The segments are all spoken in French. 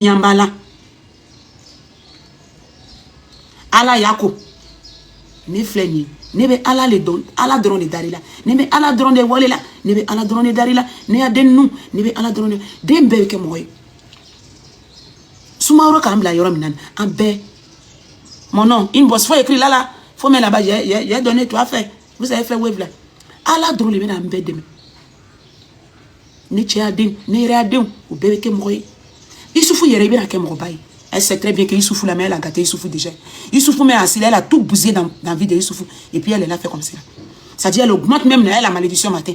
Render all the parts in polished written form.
Yambala. Ala yako. Ne fleni. Ne be ala le don. Ala dron de darila. Ne be ala dron de wale la. Ne be ala dron de darila. Ne aden nou. Ne be ala dron de. Den be ke moye. Soumaoro kambla yorom nan. En be. Mon nom. Inbox. Faut écrire là. Faut mettre là-bas. J'ai donné. Tu as fait. Vous avez fait wave là. Ala dron le ben en be de. Ne tia den. Ne re aden. Ou be ke moye. Issoufou Yerebi a qu'un robaille. Elle sait très bien que Issoufou la mère elle a gâté Issoufou déjà. Issoufou mais assis, elle a tout bousillé dans la vie de Issoufou. Et puis elle l'a fait comme ça. Ça dit elle augmente même la malédiction matin.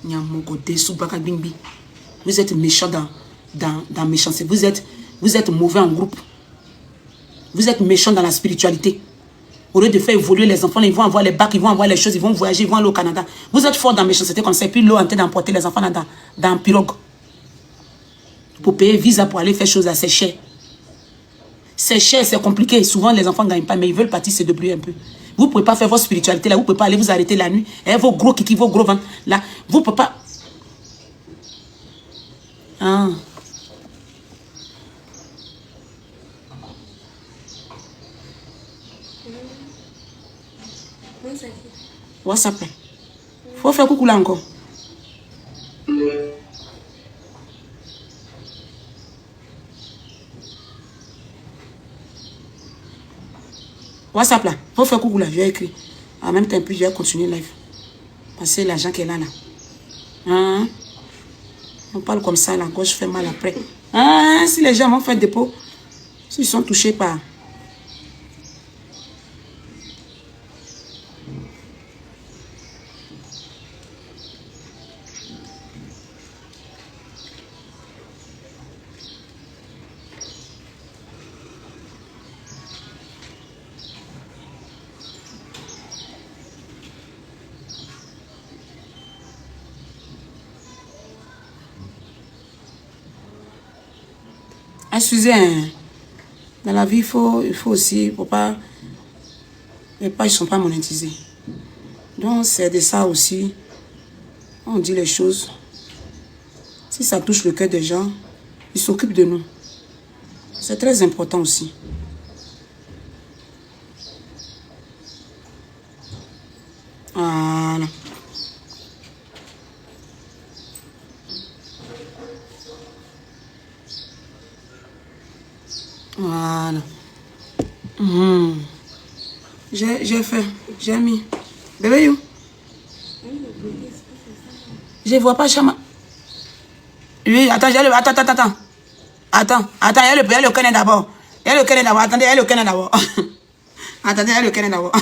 Vous êtes méchant dans méchanceté. Vous êtes mauvais en groupe. Vous êtes méchant dans la spiritualité. Au lieu de faire évoluer les enfants, ils vont avoir les bacs, ils vont avoir les choses, ils vont voyager, ils vont aller au Canada. Vous êtes fort dans méchanceté comme ça. Et puis l'eau en train d'emporter les enfants dans pirogue. Pour payer visa pour aller faire choses à c'est cher. C'est cher, c'est compliqué. Souvent, les enfants ne gagnent pas, mais ils veulent partir se débrouiller un peu. Vous ne pouvez pas faire votre spiritualité là. Vous ne pouvez pas aller vous arrêter la nuit. Et vos gros kiki, vos gros ventres là. Vous ne pouvez pas. Ah. WhatsApp. Faut faire coucou là encore. WhatsApp là, faut faire coucou là, je vais écrire. En même temps, puis je vais continuer live. Parce que l'argent qui est là, là. Hein? On parle comme ça, là, encore je fais mal après. Hein? Si les gens vont faire dépôt, s'ils sont touchés par... Excusez, hein. Dans la vie, il faut aussi, faut pas, les pages ne sont pas monétisées. Donc, c'est de ça aussi. On dit les choses. Si ça touche le cœur des gens, ils s'occupent de nous. C'est très important aussi. Voilà. Voilà. J'ai fait. J'ai mis. Bébé, you? Je vois pas Chama. Oui, attends, attends. Attends, il y a le Kenya d'abord. Il y a le Kenya d'abord. Attendez, il y a le Kenya d'abord. Attendez, il y a le Kenya d'abord.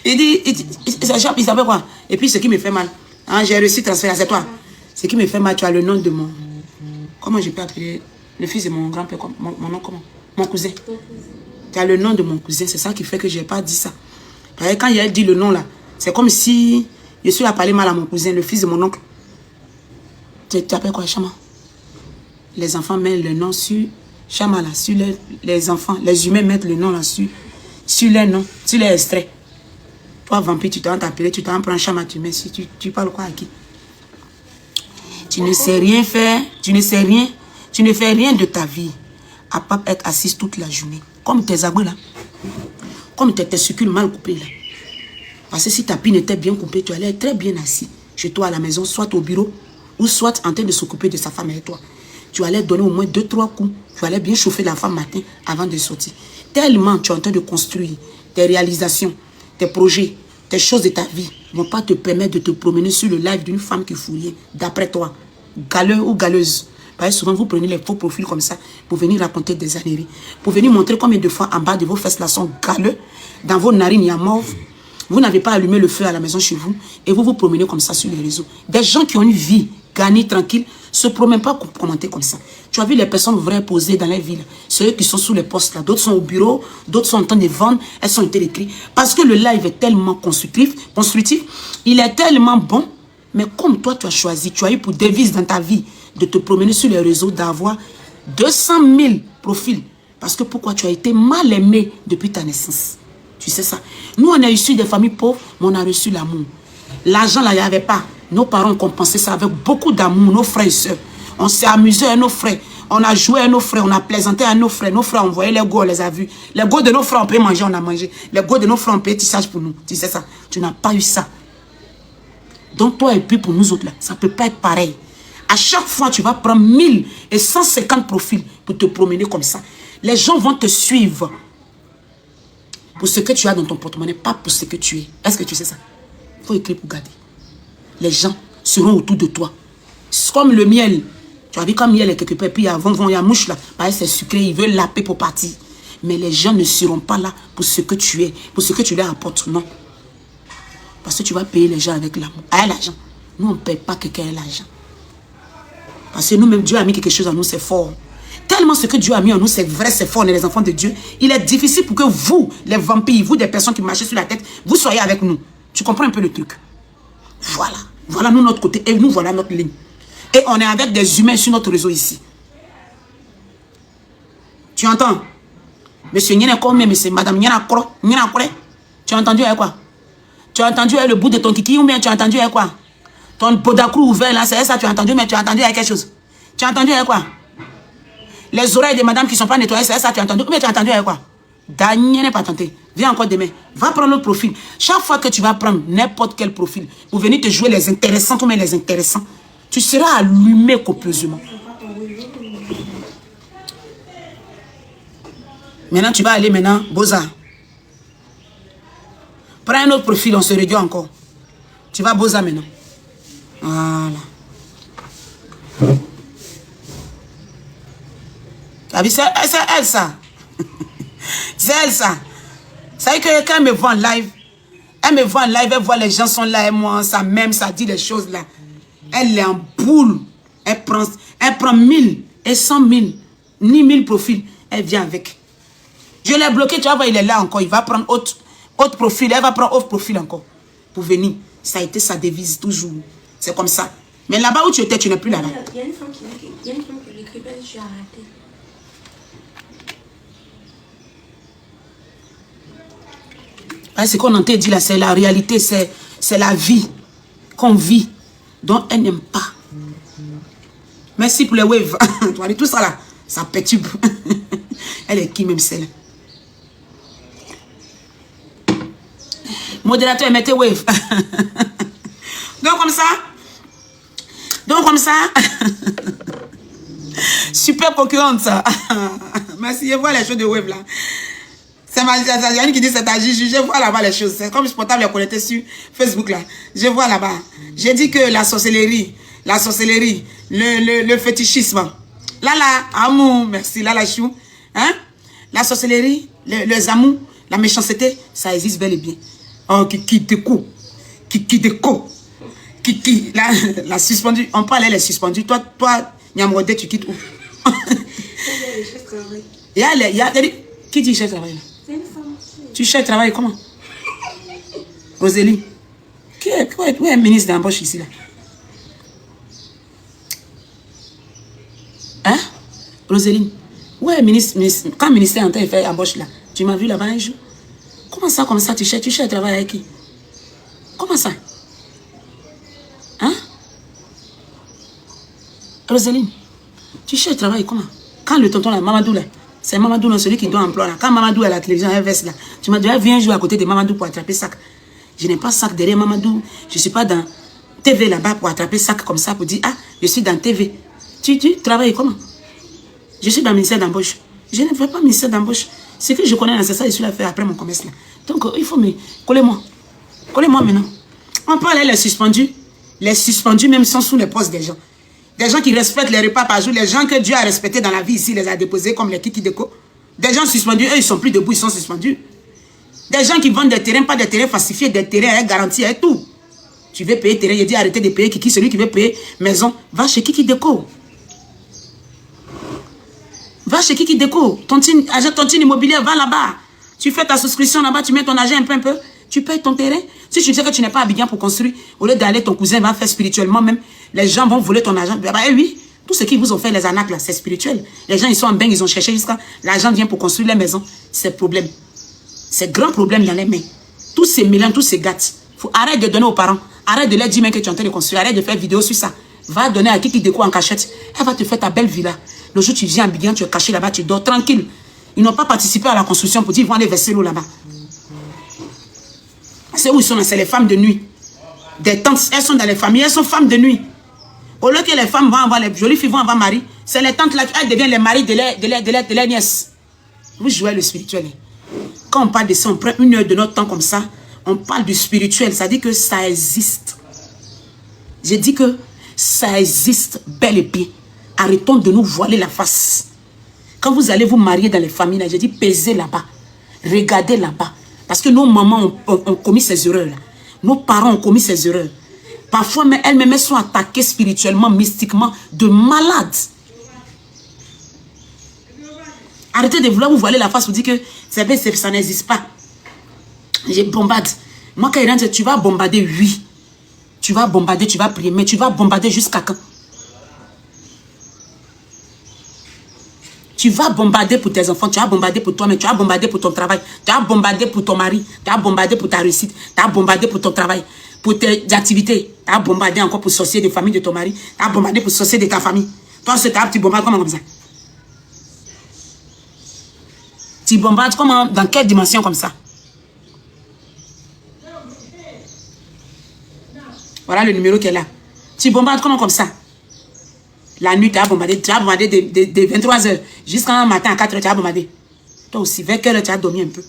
Il dit, il s'appelle quoi? Et puis, ce qui me fait mal. Hein, j'ai réussi à transférer, c'est toi. Ce qui me fait mal, tu as le nom de mon... Comment je peux appeler le fils de mon grand-père? Mon nom comment? Mon cousin. Tu as le nom de mon cousin, c'est ça qui fait que je n'ai pas dit ça. Parce que quand il a dit le nom là, c'est comme si je suis à parler mal à mon cousin, le fils de mon oncle. Tu t'appelles quoi, Chama? Les enfants mettent le nom sur Chama là, sur les enfants, les humains mettent le nom là sur les noms, sur les extraits. Toi, vampire, tu t'en t'appeler, tu t'en prends Chama, tu mets si tu parles quoi à qui? Tu ne sais rien faire, tu ne sais rien, tu ne fais rien de ta vie. À part être assise toute la journée. Comme tes agoues là. Comme tes testicules mal coupés là. Parce que si ta pine était bien coupée, tu allais être très bien assis. Chez toi à la maison, soit au bureau, ou soit en train de s'occuper de sa femme avec toi. Tu allais donner au moins 2-3 coups. Tu allais bien chauffer la femme matin avant de sortir. Tellement tu es en train de construire tes réalisations, tes projets, tes choses de ta vie ne vont pas te permettre de te promener sur le live d'une femme qui fouillait, d'après toi, galeux ou galeuse. Parce que souvent, vous prenez les faux profils comme ça pour venir raconter des âneries. Pour venir montrer combien de fois en bas de vos fesses là sont galeux. Dans vos narines, il y a mauve. Vous n'avez pas allumé le feu à la maison chez vous. Et vous vous promenez comme ça sur les réseaux. Des gens qui ont une vie gagnée, tranquille, se promènent pas pour commenter comme ça. Tu as vu les personnes vraies posées dans les villes. Ceux qui sont sous les postes là. D'autres sont au bureau. D'autres sont en train de vendre. Elles sont écrites. Parce que le live est tellement constructif. Il est tellement bon. Mais comme toi, tu as choisi, tu as eu pour devise dans ta vie de te promener sur les réseaux, d'avoir 200 000 profils. Parce que pourquoi? Tu as été mal aimé depuis ta naissance. Tu sais ça. Nous, on est issus des familles pauvres, mais on a reçu l'amour. L'argent, là, il n'y avait pas. Nos parents ont compensé ça avec beaucoup d'amour, nos frères et sœurs. On s'est amusé à nos frères. On a joué à nos frères, on a plaisanté à nos frères. Nos frères ont envoyé les go, on les a vus. Les go de nos frères, on peut manger, on a mangé. Les go de nos frères, on peut tissage pour nous. Tu sais ça? Tu n'as pas eu ça. Donc toi et puis pour nous autres, là, ça ne peut pas être pareil. À chaque fois, tu vas prendre 1000 et 150 profils pour te promener comme ça. Les gens vont te suivre pour ce que tu as dans ton porte-monnaie, pas pour ce que tu es. Est-ce que tu sais ça? Il faut écrire pour garder. Les gens seront autour de toi. C'est comme le miel. Tu as vu comme miel est quelque part, puis il y a mouche là. C'est sucré, il veut laper pour partir. Mais les gens ne seront pas là pour ce que tu es, pour ce que tu leur apportes. Non. Parce que tu vas payer les gens avec l'amour. Avec l'argent. Nous, on ne paye pas quelqu'un avec l'argent. Parce que nous-mêmes, Dieu a mis quelque chose en nous, c'est fort. Tellement ce que Dieu a mis en nous, c'est vrai, c'est fort, on est les enfants de Dieu. Il est difficile pour que vous, les vampires, vous, des personnes qui marchez sur la tête, vous soyez avec nous. Tu comprends un peu le truc? Voilà. Voilà nous, notre côté. Et nous, voilà notre ligne. Et on est avec des humains sur notre réseau ici. Tu entends? Monsieur Nyana Kome, monsieur, madame Nyana Kro, Nyana Kore. Tu as entendu avec quoi? Tu as entendu avec le bout de ton kiki ou bien tu as entendu avec quoi? Ton podakrou ouvert là, c'est ça, tu as entendu, mais tu as entendu avec quelque chose. Tu as entendu avec quoi? Les oreilles de madame qui ne sont pas nettoyées, c'est ça, tu as entendu, mais tu as entendu avec quoi? Daniel n'est pas tenté. Viens encore demain. Va prendre l'autre profil. Chaque fois que tu vas prendre n'importe quel profil pour venir te jouer les intéressants ou même les intéressants, tu seras allumé copieusement. Maintenant, tu vas aller maintenant, Beaux-Arts. Prends un autre profil, on se réduit encore. Tu vas Beaux-Arts maintenant. Voilà. Tu as vu ça? C'est elle, ça. C'est elle, ça. Ça veut dire que quand elle me voit en live, elle voit les gens sont là et moi, ça même, ça dit les choses là. Elle est en boule. Elle prend 1000 et 100 000, ni 1000 profils. Elle vient avec. Je l'ai bloqué, tu vas voir, il est là encore. Il va prendre autre profil. Elle va prendre autre profil encore pour venir. Ça a été sa devise toujours. C'est comme ça. Mais là-bas où tu étais, tu n'es plus là-bas. Il y a une femme qui l'écrivait, je suis arrêtée. Ce qu'on entend dire là, c'est la réalité, c'est la vie qu'on vit, dont elle n'aime pas. Merci pour les waves. Tu vois, tout ça là, ça perturbe. Elle est qui même celle-là? Modérateur, mettez wave. Donc comme ça. Super concurrente ça. Merci, je vois les choses de wave là. C'est ma qui dit c'est ta juge. Je vois là-bas les choses. C'est comme je portable les connecter sur Facebook là. Je vois là-bas. J'ai dit que la sorcellerie, le fétichisme. Là, amour, merci, là, chou. Hein? La sorcellerie, les amours, la méchanceté, ça existe bel et bien. Oh, qui déco. La suspendue. On parle les suspendus. Toi, Nyamrodé, tu quittes où? Qui dit chef travail? C'est une femme. Tu cherches travail comment? Rosélie. Où est le ministre d'embauche ici là? Hein? Roséline. Où est le ministre? Quand le ministère est en train de faire embauche là, tu m'as vu là-bas un jour? Comment ça, comme ça, tu cherches travail avec qui? Comment ça? Hein? Roséline, tu cherches travail comment? Quand le tonton là, Mamadou là, c'est Mamadou là, celui qui doit employer là. Quand Mamadou est à la télévision, elle veste là. Tu m'as dit, viens jouer à côté de Mamadou pour attraper sac. Je n'ai pas sac derrière Mamadou. Je ne suis pas dans TV là-bas pour attraper sac comme ça, pour dire, ah, je suis dans TV. Tu travailles comment? Je suis dans le ministère d'embauche. Je ne fais pas ministère d'embauche. Ce que je connais, c'est ça, je suis là faire après mon commerce là. Donc, il faut me... Collez-moi. Collez-moi maintenant. On parle les suspendus. Les suspendus même sont sous les postes des gens. Des gens qui respectent les repas par jour. Les gens que Dieu a respectés dans la vie ici, les a déposés comme les kiki déco. Des gens suspendus, eux, ils ne sont plus debout, ils sont suspendus. Des gens qui vendent des terrains, pas des terrains falsifiés, des terrains garantis et tout. Tu veux payer terrain, il dit arrêtez de payer Kiki. Celui qui veut payer maison, va chez Kiki Déco. Va chez Kiki Déco. Achète ton immobilier, va là-bas. Tu fais ta souscription là-bas, tu mets ton argent un peu. Tu payes ton terrain. Si tu sais que tu n'es pas à Abidjan pour construire, au lieu d'aller, ton cousin va faire spirituellement même, les gens vont voler ton argent. Bah, oui, tout ce qu'ils vous ont fait, les arnaques là, c'est spirituel. Les gens, ils sont en bain, ils ont cherché jusqu'à... L'argent vient pour construire les maisons. C'est problème. C'est grand problème dans les mains. Tous ces mélanges, tous ces gâtes. Arrête de donner aux parents. Arrête de leur dire même que tu es en train de construire. Arrête de faire vidéo sur ça. Va donner à qui découvre en cachette. Elle va te faire ta belle villa. Le jour où tu viens en Biguin, tu es caché là-bas, tu dors tranquille. Ils n'ont pas participé à la construction pour dire qu'ils vont aller verser l'eau là-bas. C'est où ils sont, c'est les femmes de nuit. Des tantes, elles sont dans les familles, elles sont femmes de nuit. Au lieu que les femmes vont avoir, les jolies filles vont avoir mari, c'est les tantes là, elles deviennent les maris de leurs nièces. Vous jouez le spirituel. Quand on parle de ça, on prend 1 heure de notre temps comme ça, on parle du spirituel, ça dit que ça existe. J'ai dit que ça existe bel et bien. Arrêtons de nous voiler la face. Quand vous allez vous marier dans les familles, j'ai dit pesez là-bas. Regardez là-bas. Parce que nos mamans ont commis ces erreurs-là. Nos parents ont commis ces erreurs. Parfois, elles-mêmes sont attaquées spirituellement, mystiquement, de malades. Arrêtez de vouloir vous voiler la face pour dire que ça n'existe pas. Je bombarde. Moi, quand il rentre, tu vas bombarder, oui. Tu vas bombarder, tu vas prier, mais tu vas bombarder jusqu'à quand? Tu vas bombarder pour tes enfants, tu vas bombarder pour toi, mais tu vas bombarder pour ton travail, tu vas bombarder pour ton mari, tu vas bombarder pour ta réussite, tu vas bombarder pour ton travail, pour tes activités, tu vas bombarder encore pour sorcier de famille de ton mari, tu vas bombarder pour sorcier de ta famille. Toi, tu bombardes comment comme ça? Tu bombardes comment? Dans quelle dimension comme ça? Voilà le numéro qui est là. Tu bombardes comment comme ça? La nuit, tu as bombardé de 23h jusqu'à matin à 4h, tu as bombardé. Toi aussi, vers quelle heure tu as dormi un peu?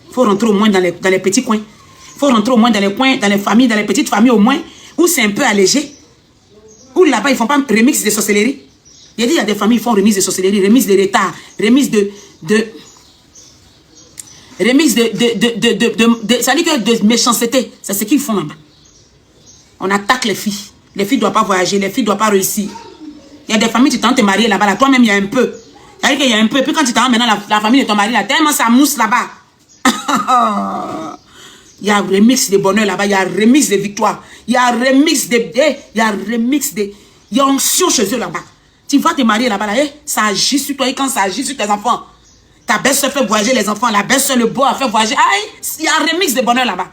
Il faut rentrer au moins dans les petits coins. Il faut rentrer au moins dans les coins, dans les familles, dans les petites familles au moins, où c'est un peu allégé. Où là-bas, ils ne font pas remix de sorcellerie. Il y a dit, il y a des familles qui font remix de sorcellerie, remix de retard, remix ça dit que de méchanceté. C'est ce qu'ils font là-bas. On attaque les filles. Les filles ne doivent pas voyager, les filles ne doivent pas réussir. Il y a des familles, tu tentes de te marier là-bas, là, toi-même, il y a un peu. C'est-à-dire qu'il y a un peu. Puis quand tu t'en maintenant, la famille de ton mari, là, tellement ça mousse là-bas. Il y a un remix de bonheur là-bas, il y a un remix de victoire. Il y a un remix de... Il y a un remix de... Il y a onction chez eux là-bas. Tu vas te marier là-bas, là, ça agit sur toi et quand ça agit sur tes enfants. Ta belle-soeur fait voyager les enfants, la belle-soeur, le beau a fait voyager. Aïe, il y a un remix de bonheur là-bas.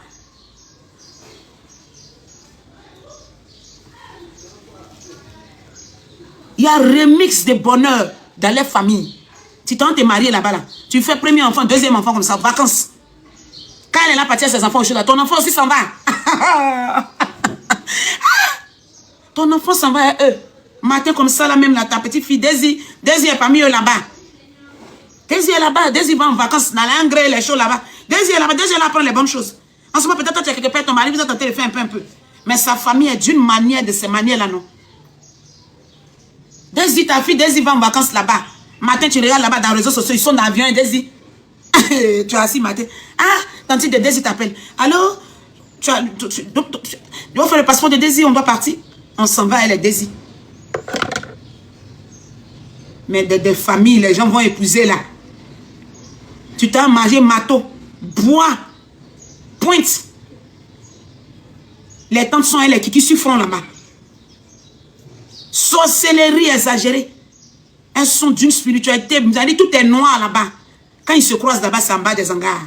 Il y a un remix de bonheur dans les familles. Tu t'en t'es marié là-bas, là. Tu fais premier enfant, deuxième enfant comme ça, vacances. Quand elle est là, partir à ses enfants au là, ton enfant aussi s'en va. Ton enfant s'en va à eux. Matin comme ça, là même, là, ta petite fille, Daisy est parmi eux là-bas. Daisy est là-bas, Daisy va en vacances dans l'engrais, les choses là-bas. Daisy est là-bas, Daisy est là pour les bonnes choses. En ce moment, peut-être toi, tu as quelque part ton mari, vous êtes tenté de faire un peu. Mais sa famille est d'une manière, de ces manières-là, non. Daisy, ta fille, Daisy va en vacances là-bas. Matin, tu regardes là-bas dans les réseaux sociaux, ils sont dans l'avion, Daisy. Tu es assis matin. Ah, tante de Daisy t'appelle. Allô? Tu dois faire le passeport de Daisy, on doit partir. On s'en va, elle est Daisy. Mais des familles, les gens vont épouser là. Tu t'as mangé mato, bois, pointe. Les tantes sont elles qui souffrent là-bas. Sorcellerie exagérée. Elles sont d'une spiritualité. Vous allez, tout est noir là-bas. Quand ils se croisent là-bas, c'est en bas des hangars.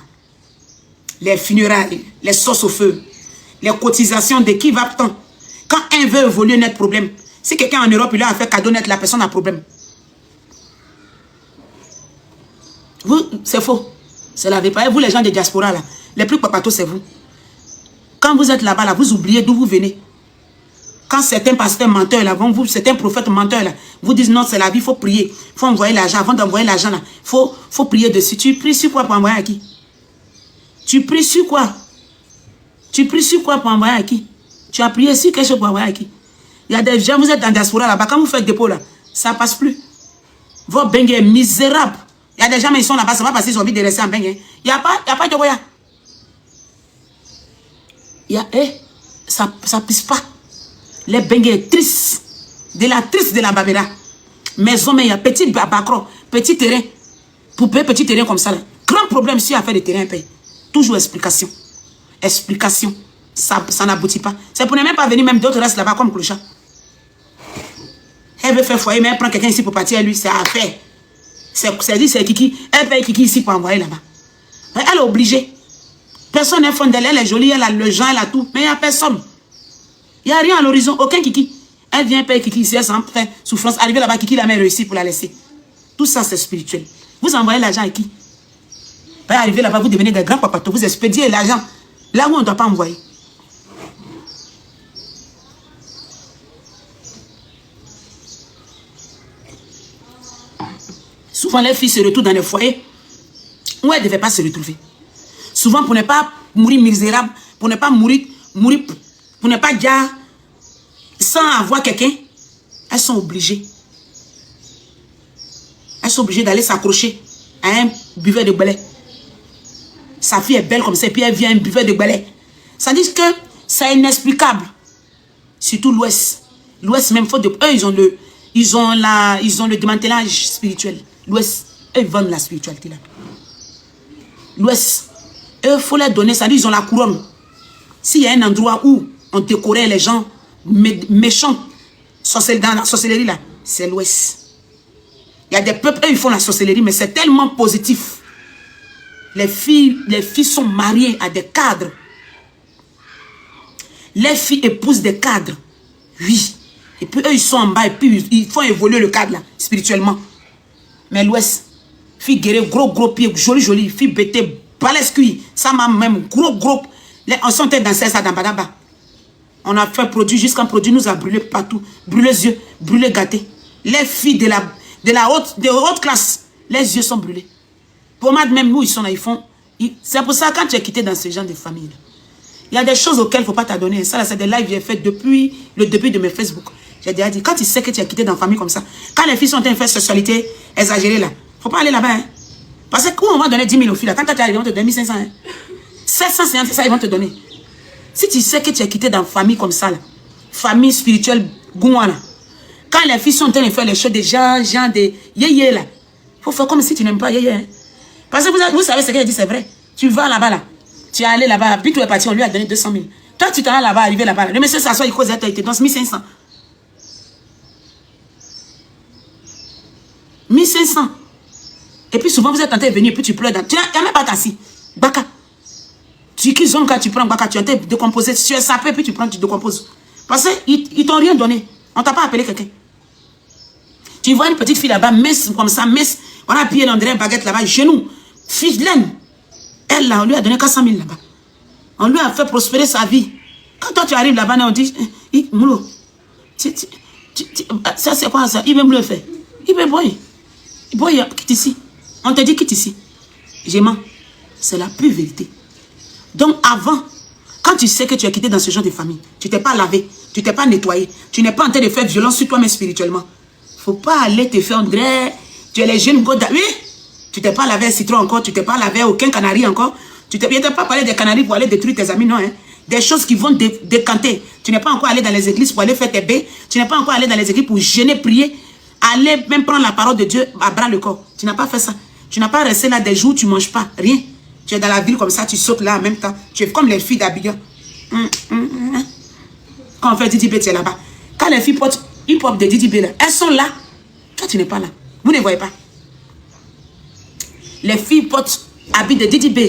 Les funérailles, les sauces au feu, les cotisations de qui va tant. Quand un veut évoluer, net problème. Si quelqu'un en Europe, il a fait cadeau net, la personne a problème. Vous, c'est faux. C'est la vérité. Vous, les gens de diaspora, là, les plus papatos, c'est vous. Quand vous êtes là-bas, là, vous oubliez d'où vous venez. Quand certains pasteurs menteurs, là, certains prophètes menteurs, là, vous disent non, c'est la vie, il faut prier. Il faut envoyer l'argent. Avant d'envoyer l'argent, il faut prier dessus. Tu pries sur quoi pour envoyer à qui? Tu pries sur quoi? Tu pries sur quoi pour envoyer à qui? Tu as prié sur quelque chose pour envoyer à qui? Il y a des gens, vous êtes dans la diaspora là-bas, quand vous faites dépôt là, ça ne passe plus. Votre bengue est misérable. Il y a des gens, mais ils sont là-bas, ça va passer, ils ont envie de rester en bengue. Il n'y a pas de voyage. Ça ne pisse pas. Les bengues est triste. De la triste de la babera. Maison, mais il y a petit bacro, petit terrain. Pour payer petit terrain comme ça. Là. Grand problème si il y a fait des terrains paye. Toujours explication. Explication. Ça n'aboutit pas. C'est pour ne même pas venir, même d'autres restent là-bas comme clochard. Elle veut faire foyer, mais elle prend quelqu'un ici pour partir à lui. C'est à faire. C'est Kiki. Elle paye Kiki ici pour envoyer là-bas. Elle est obligée. Personne n'est fond d'elle. Elle est jolie, elle a le genre, elle a tout. Mais il n'y a personne. Il n'y a rien à l'horizon. Aucun Kiki. Elle vient payer Kiki ici, elle s'en fait souffrance. Arriver là-bas, Kiki la met réussi pour la laisser. Tout ça, c'est spirituel. Vous envoyez l'argent à qui? Arriver là-bas, vous devenez des grands papatos. Vous expédiez l'argent là où on ne doit pas envoyer. Souvent, les filles se retrouvent dans les foyers où elles ne devaient pas se retrouver. Souvent, pour ne pas mourir misérable, pour ne pas mourir, pour ne pas dire sans avoir quelqu'un, elles sont obligées. Elles sont obligées d'aller s'accrocher à un buveur de balai. Sa fille est belle comme ça, et puis elle vient un buveur de balai. Ça dit que c'est inexplicable. Surtout l'Ouest. L'Ouest, même, faute de eux, ils ont le démantelage spirituel. L'Ouest, eux, ils vendent la spiritualité là. L'Ouest, eux, il faut leur donner, ça dit, ils ont la couronne. S'il y a un endroit où on décorait les gens méchants dans la sorcellerie là, c'est l'Ouest. Il y a des peuples, eux, ils font la sorcellerie, mais c'est tellement positif. Les filles sont mariées à des cadres. Les filles épousent des cadres. Oui. Et puis eux, ils sont en bas et puis ils font évoluer le cadre là, spirituellement. Mais l'Ouest, fille guérie, gros pieds, jolie, fille bêtée, balèze cuit. Ça m'a même gros. On sont dans ça dans Badaba. On a fait produit jusqu'un produit nous a brûlé partout. Brûlé les yeux, brûlé gâtés. Les filles de la haute classe, les yeux sont brûlés. Pommade même, où ils sont là, ils font... C'est pour ça, quand tu es quitté dans ce genre de famille, il y a des choses auxquelles il ne faut pas t'adonner. Ça, c'est des lives que j'ai fait depuis le début de mes Facebook. J'ai déjà dit, quand tu sais que tu es quitté dans une famille comme ça, quand les filles sont en train de faire sexualité exagérée là, il ne faut pas aller là-bas. Hein. Parce que où on va donner 10 000 aux filles là, quand tu arrives, ils vont te donner 1500. Hein. 750, c'est ça, ils vont te donner. Si tu sais que tu es quitté dans une famille comme ça, là, famille spirituelle, gouma là, quand les filles sont en train de faire les choses des gens des yéyé là, il faut faire comme si tu n'aimes pas yéyé. Hein. Parce que vous savez ce qu'elle dit, c'est vrai. Tu vas là-bas là, tu es allé là-bas, puis tu es parti, on lui a donné 200 000. Toi, tu t'en vas là-bas, arrivé là-bas. Là. Le monsieur s'assoit, il cause, il te donne 1500. 1500. Et puis souvent, vous êtes en train de venir, et puis tu pleures. Tu n'as même pas tassi. Baka. Tu cuisines quand tu prends Baka, tu es en train de décomposer. Tu es sapé, puis tu prends, tu décomposes. Parce qu'ils t'ont rien donné. On t'a pas appelé quelqu'un. Tu vois une petite fille là-bas, mince comme ça, mince. On a pillé l'André, une baguette là-bas, genou. Fille laine. Elle là, on lui a donné 400 000 là-bas. On lui a fait prospérer sa vie. Quand toi tu arrives là-bas, on dit, Moulo, ça c'est quoi ça? Il veut me le faire. Il veut boy. Boy, quitte ici. On te dit quitte ici. Je mens. C'est la pure vérité. Donc avant, quand tu sais que tu es quitté dans ce genre de famille, tu t'es pas lavé, tu t'es pas nettoyé, tu n'es pas en train de faire violence sur toi-même spirituellement. Faut pas aller te faire André. Tu es les jeunes godas. Oui. Tu t'es pas lavé un citron encore, tu t'es pas lavé aucun canari encore. Tu t'es pas parlé des canaris pour aller détruire tes amis, non. Hein? Des choses qui vont décanter. Tu n'es pas encore allé dans les églises pour aller faire tes baies. Tu n'es pas encore allé dans les églises pour jeûner, prier. Aller même prendre la parole de Dieu à bras le corps. Tu n'as pas fait ça. Tu n'as pas resté là des jours où tu ne manges pas. Rien. Tu es dans la ville comme ça, tu sautes là en même temps. Tu es comme les filles d'Abignon. Quand on fait Didi B, tu es là-bas. Quand les filles portent hip-hop de Didi B, là, elles sont là. Toi, tu n'es pas là. Vous ne voyez pas. Les filles portent habits de Didi B.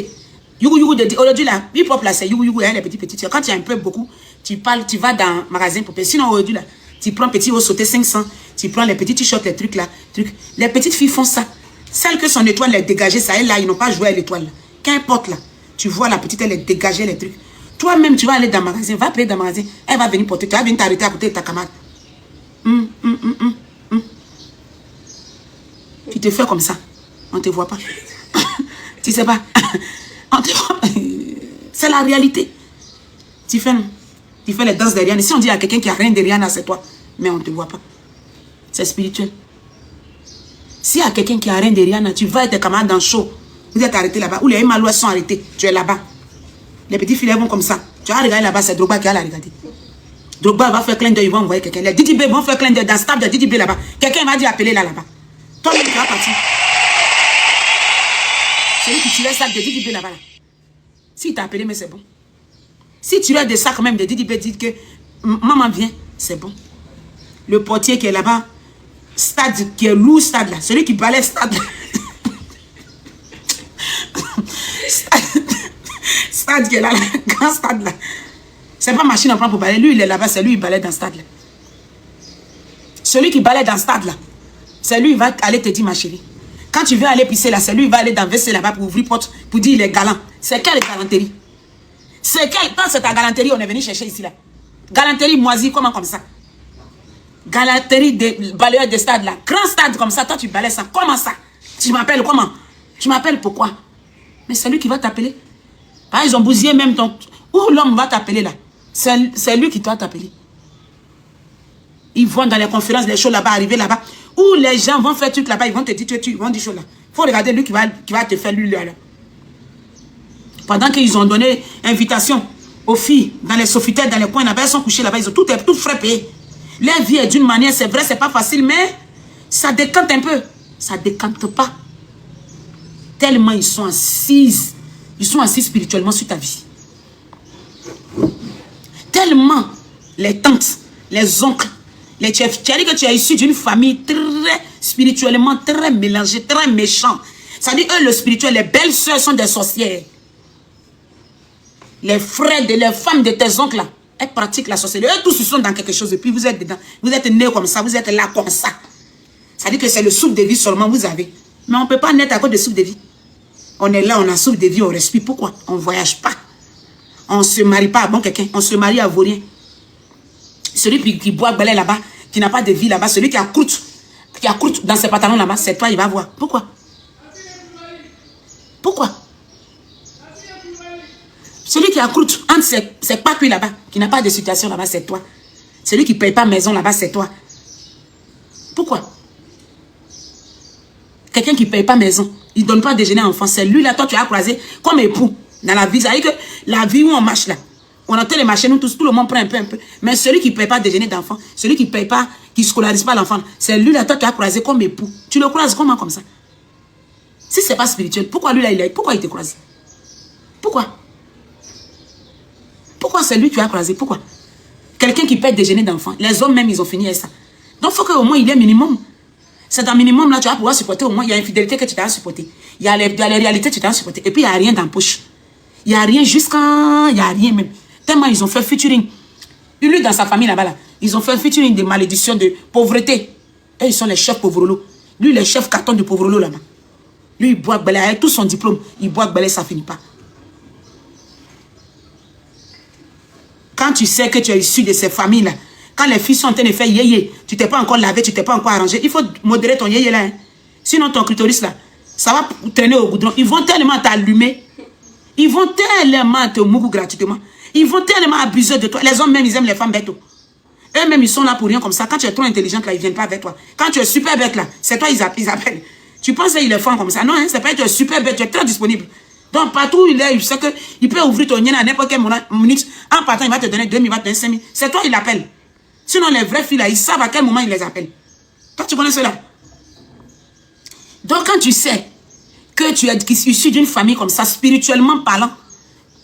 Aujourd'hui, là, hip-hop, là, c'est you, hein, les petits. Quand tu as un peu beaucoup, tu vas dans un magasin pour payer. Sinon, aujourd'hui, là, tu prends petit haut sauté 500, tu prends les petits t-shirts, les trucs là. Les petites filles font ça. Celles que son étoile est dégagée, ça est là, ils n'ont pas joué à l'étoile. Qu'importe là, tu vois la petite, elle est dégagée, les trucs. Toi-même, tu vas aller dans le magasin, va payer dans le magasin, elle va venir porter, tu vas venir t'arrêter à côté de ta camarade. Tu te fais comme ça, on ne te voit pas. Tu sais pas. C'est la réalité. Tu fais les danses de Rihanna. Si on dit à quelqu'un qui a rien de Rihanna, c'est toi. Mais on ne te voit pas. C'est spirituel. Si à quelqu'un qui a rien de Rihanna, tu vas être tes camarades dans le show. Vous êtes arrêtés là-bas. Ou les Malouais sont arrêtés. Tu es là-bas. Les petits filets vont comme ça. Tu vas regarder là-bas, c'est Drogba qui a la regarder. Drogba va faire clin d'œil, ils vont envoyer quelqu'un. Les Didi B vont faire clin d'œil dans le stade de Didi B là-bas. Quelqu'un va dire appeler là-bas. Toi-même, tu vas partir. Celui qui tirait le sac de Didi B là-bas. Là. S'il t'a appelé, mais c'est bon. Si tu as des sacs même de Didi B, dit que maman vient, c'est bon. Le portier qui est là-bas, stade qui est lourd, stade là. Celui qui balaye stade là. Stade qui est là, grand stade là. C'est pas machine à prendre pour balayer. Lui, il est là-bas, c'est lui, il balaye dans le stade là. Celui qui balaye dans ce stade là, c'est lui qui va aller te dire ma chérie. Quand tu veux aller pisser là, c'est lui qui va aller dans WC là-bas pour ouvrir porte, pour dire il est galant. C'est quelle galanterie? C'est quelle? Quand c'est ta galanterie, on est venu chercher ici là. Galanterie moisie, comment comme ça? Galanterie de balayeur de stade là. Grand stade comme ça, toi tu balayes ça. Comment ça? Tu m'appelles comment? Tu m'appelles pourquoi? Mais c'est lui qui va t'appeler. Ah, ils ont bousillé même ton... Où l'homme va t'appeler là? C'est lui qui doit t'appeler. Ils vont dans les conférences, les shows là-bas, arriver là-bas. Où les gens vont faire truc là-bas, ils vont te dire, ils vont dire show là. Il faut regarder lui qui va te faire lui là. Pendant qu'ils ont donné invitation aux filles dans les Sofitel, dans les coins là-bas, elles sont couchées là-bas, ils ont tout frais payé. Leur vie est d'une manière, c'est vrai, c'est pas facile, mais ça décante un peu. Ça décante pas. Tellement ils sont assis spirituellement sur ta vie. Tellement les tantes, les oncles, les chefs. Tu as dit que tu es issu d'une famille très spirituellement, très mélangée, très méchante. Ça dit eux, le spirituel, les belles sœurs sont des sorcières. Les frères, les femmes de tes oncles là, elles pratiquent la sorcellerie. Eux tous ils sont dans quelque chose et puis vous êtes dedans. Vous êtes nés comme ça, vous êtes là comme ça. Ça dit que c'est le souffle de vie seulement vous avez. Mais on ne peut pas naître à cause de souffle de vie. On est là, on a souffle de vie, on respire. Pourquoi? On ne voyage pas. On ne se marie pas à bon quelqu'un. On se marie à vaurien. Celui qui boit balai là-bas, qui n'a pas de vie là-bas, celui qui a croûte dans ses pantalons là-bas, c'est toi, il va voir. Pourquoi? Pourquoi? Celui qui a croûte entre ses papiers là-bas, qui n'a pas de situation là-bas, c'est toi. Celui qui ne paye pas maison là-bas, c'est toi. Pourquoi? Quelqu'un qui ne paye pas maison, il ne donne pas déjeuner à enfant, c'est lui là, toi tu as croisé comme époux dans la vie. Ça veut dire que la vie où on marche là, on entend les marcher, nous tous, tout le monde prend un peu. Mais celui qui ne paye pas déjeuner d'enfant, celui qui ne paye pas, qui ne scolarise pas l'enfant, c'est lui là, toi tu as croisé comme époux. Tu le croises comment comme ça? Si ce n'est pas spirituel, pourquoi lui là, pourquoi il te croise? Pourquoi? Pourquoi c'est lui que tu as croisé? Pourquoi? Quelqu'un qui paye déjeuner d'enfant, les hommes même ils ont fini avec ça. Donc il faut qu'au moins il y ait minimum. C'est un minimum là, tu vas pouvoir supporter au moins. Il y a une fidélité que tu t'as supporter. Il y a les réalités que tu t'as supporter. Et puis il n'y a rien dans la poche. Il n'y a rien jusqu'à... Il n'y a rien même. Tellement ils ont fait featuring. Lui dans sa famille là-bas, là, ils ont fait featuring de malédiction, de pauvreté. Et ils sont les chefs pauvrelots. Lui, les chefs carton de pauvrelots là-bas. Lui, il boit belé avec tout son diplôme. Il boit belé, ça ne finit pas. Quand tu sais que tu es issu de ces familles-là, quand les filles sont en train de faire yéyé, tu t'es pas encore lavé, tu t'es pas encore arrangé, il faut modérer ton yéyé là. Hein. Sinon ton clitoris là, ça va traîner au goudron. Ils vont tellement t'allumer. Ils vont tellement te mourir gratuitement. Ils vont tellement abuser de toi. Les hommes même, ils aiment les femmes bêtes. Eux-mêmes, ils sont là pour rien comme ça. Quand tu es trop intelligente là, ils ne viennent pas avec toi. Quand tu es super bête là, c'est toi, ils appellent. Tu penses qu'ils le font comme ça. Non, hein, c'est pas que tu es super bête, tu es très disponible. Donc partout où il est, il sait qu'il peut ouvrir ton lien à n'importe quelle minute. En partant, il va te donner 2 000, il va te donner 5 000. C'est toi, il l'appelle. Sinon, les vraies filles là, ils savent à quel moment ils les appellent. Toi, tu connais cela. Donc, quand tu sais que tu es issu d'une famille comme ça, spirituellement parlant,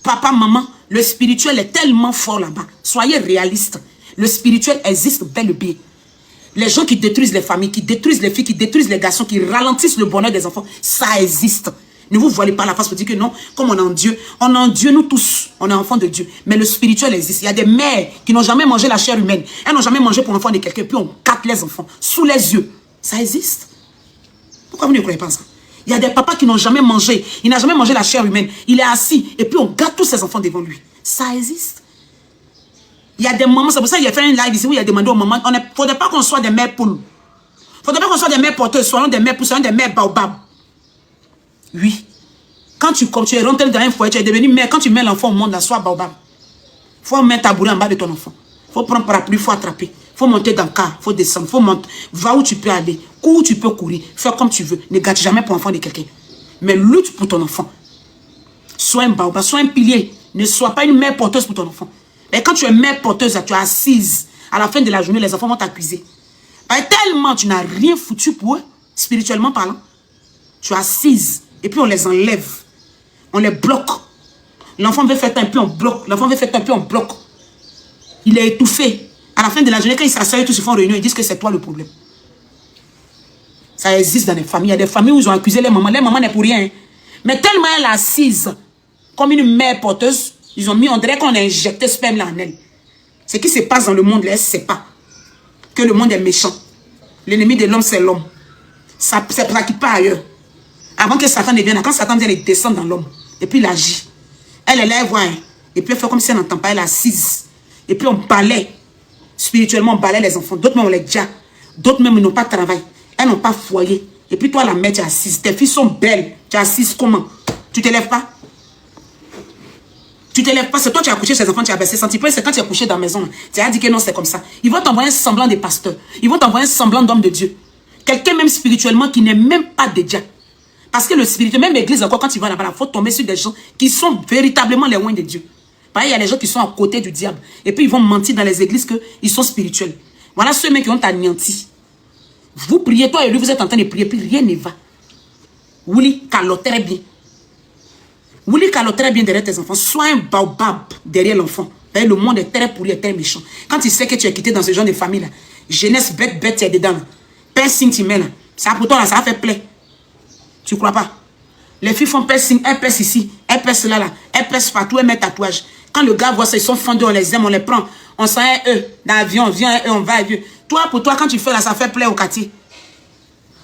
papa, maman, le spirituel est tellement fort là-bas. Soyez réalistes. Le spirituel existe bel et bien. Les gens qui détruisent les familles, qui détruisent les filles, qui détruisent les garçons, qui ralentissent le bonheur des enfants, ça existe. Ne vous voilez pas la face pour dire que non, comme on est en Dieu, nous tous, on est enfants de Dieu. Mais le spirituel existe. Il y a des mères qui n'ont jamais mangé la chair humaine. Elles n'ont jamais mangé pour l'enfant de quelqu'un, puis on capte les enfants sous les yeux. Ça existe. Pourquoi vous ne croyez pas ça? Il y a des papas qui n'ont jamais mangé. Il n'a jamais mangé la chair humaine. Il est assis, et puis on garde tous ses enfants devant lui. Ça existe. Il y a des mamans, c'est pour ça qu'il a fait un live ici où il a demandé aux mamans, il ne faudrait pas qu'on soit des mères poules. Il ne faudrait pas qu'on soit des mères porteuses, soyons des mères poules, soyons des mères baobab. Oui. Quand tu es rentré dans un foyer, tu es devenu mère. Quand tu mets l'enfant au monde, là, sois baobab. Il faut mettre tabouret en bas de ton enfant. Il faut prendre parapluie, il faut attraper. Il faut monter dans le car, il faut descendre, il faut monter. Va où tu peux aller, où tu peux courir. Fais comme tu veux. Ne gâte jamais pour l'enfant de quelqu'un. Mais lutte pour ton enfant. Sois un baobab, sois un pilier. Ne sois pas une mère porteuse pour ton enfant. Et quand tu es mère porteuse, tu es assise. À la fin de la journée, les enfants vont t'accuser. Tellement tu n'as rien foutu pour eux, spirituellement parlant. Tu es assise. Et puis on les enlève. On les bloque. L'enfant veut faire un peu, on bloque. L'enfant veut faire un peu, on bloque. Il est étouffé. À la fin de la journée, quand ils s'assoient, tous se font réunion, ils disent que c'est toi le problème. Ça existe dans les familles. Il y a des familles où ils ont accusé les mamans. Les mamans n'est pour rien. Hein. Mais tellement elle est assise, comme une mère porteuse, ils ont mis, on dirait qu'on a injecté ce sperme là en elle. Ce qui se passe dans le monde, là, elle ne sait pas que le monde est méchant. L'ennemi de l'homme, c'est l'homme. Ça ne pratique pas ailleurs. Avant que Satan ne vienne, quand Satan vient, il descend dans l'homme. Et puis il agit. Elle est là, elle voit. Hein. Et puis elle fait comme si elle n'entend pas, elle est assise. Et puis on balaie. Spirituellement, on balaie les enfants. D'autres même, on les dia. D'autres même, ils n'ont pas de travail. Elles n'ont pas de foyer. Et puis toi, la mère, tu es assise. Tes filles sont belles. Tu es assise comment? Tu ne te lèves pas? Tu ne te lèves pas. C'est toi qui as couché ces enfants, tu as baissé. C'est quand tu as couché dans la maison. Tu as dit que non, c'est comme ça. Ils vont t'envoyer un semblant de pasteur. Ils vont t'envoyer un semblant d'homme de Dieu. Quelqu'un même spirituellement qui n'est même pas de Dieu. Parce que le spirituel, même l'église encore, quand tu vas là-bas, il faut tomber sur des gens qui sont véritablement les loin de Dieu. Pareil, il y a les gens qui sont à côté du diable. Et puis ils vont mentir dans les églises qu'ils sont spirituels. Voilà ceux qui ont anéanti. Vous priez, toi et lui, vous êtes en train de prier, puis rien ne va. Willy, caloterait bien. Willy, caloterait bien derrière tes enfants. Sois un baobab derrière l'enfant. Le monde est très pourri, est très méchant. Quand tu sais que tu es quitté dans ce genre de famille-là, jeunesse bête, tu es dedans. Là. Piercing, tu mets là. Ça pour toi, là, ça va faire plaisir. Tu crois pas? Les filles font piercing, elles percent ici, elles percent là, elles percent partout, elles mettent tatouage. Quand le gars voit ça, ils sont fendus, on les aime, on les prend. On s'en est eux, dans l'avion, on vient, on va à Dieu. Toi, pour toi, quand tu fais là, ça fait plaisir au quartier.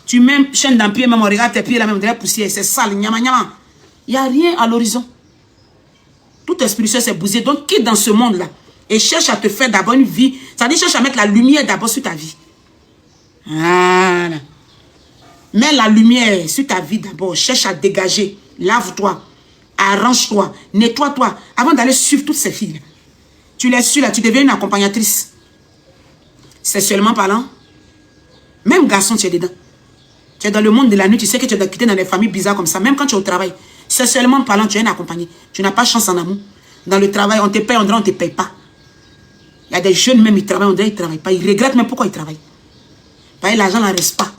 Tu mets chaîne dans le pied, même on regarde tes pieds là, même derrière poussière, c'est sale, nyama nyama. Il n'y a rien à l'horizon. Tout est spirituel, c'est bousillé. Donc, quitte dans ce monde-là et cherche à te faire d'abord une vie. Ça veut dire cherche à mettre la lumière d'abord sur ta vie. Voilà. Mets la lumière sur ta vie d'abord. Cherche à dégager. Lave-toi. Arrange-toi. Nettoie-toi. Avant d'aller suivre toutes ces filles. Tu les suis là. Tu deviens une accompagnatrice. Sexuellement parlant. Même garçon, tu es dedans. Tu es dans le monde de la nuit. Tu sais que tu dois quitter dans des familles bizarres comme ça. Même quand tu es au travail. Sexuellement parlant, tu es une accompagnée. Tu n'as pas chance en amour. Dans le travail, on te paye, on dirait on ne te paye pas. Il y a des jeunes même, ils travaillent, on dirait ils ne travaillent pas. Ils regrettent même pourquoi ils travaillent. Parce que l'argent ne reste pas.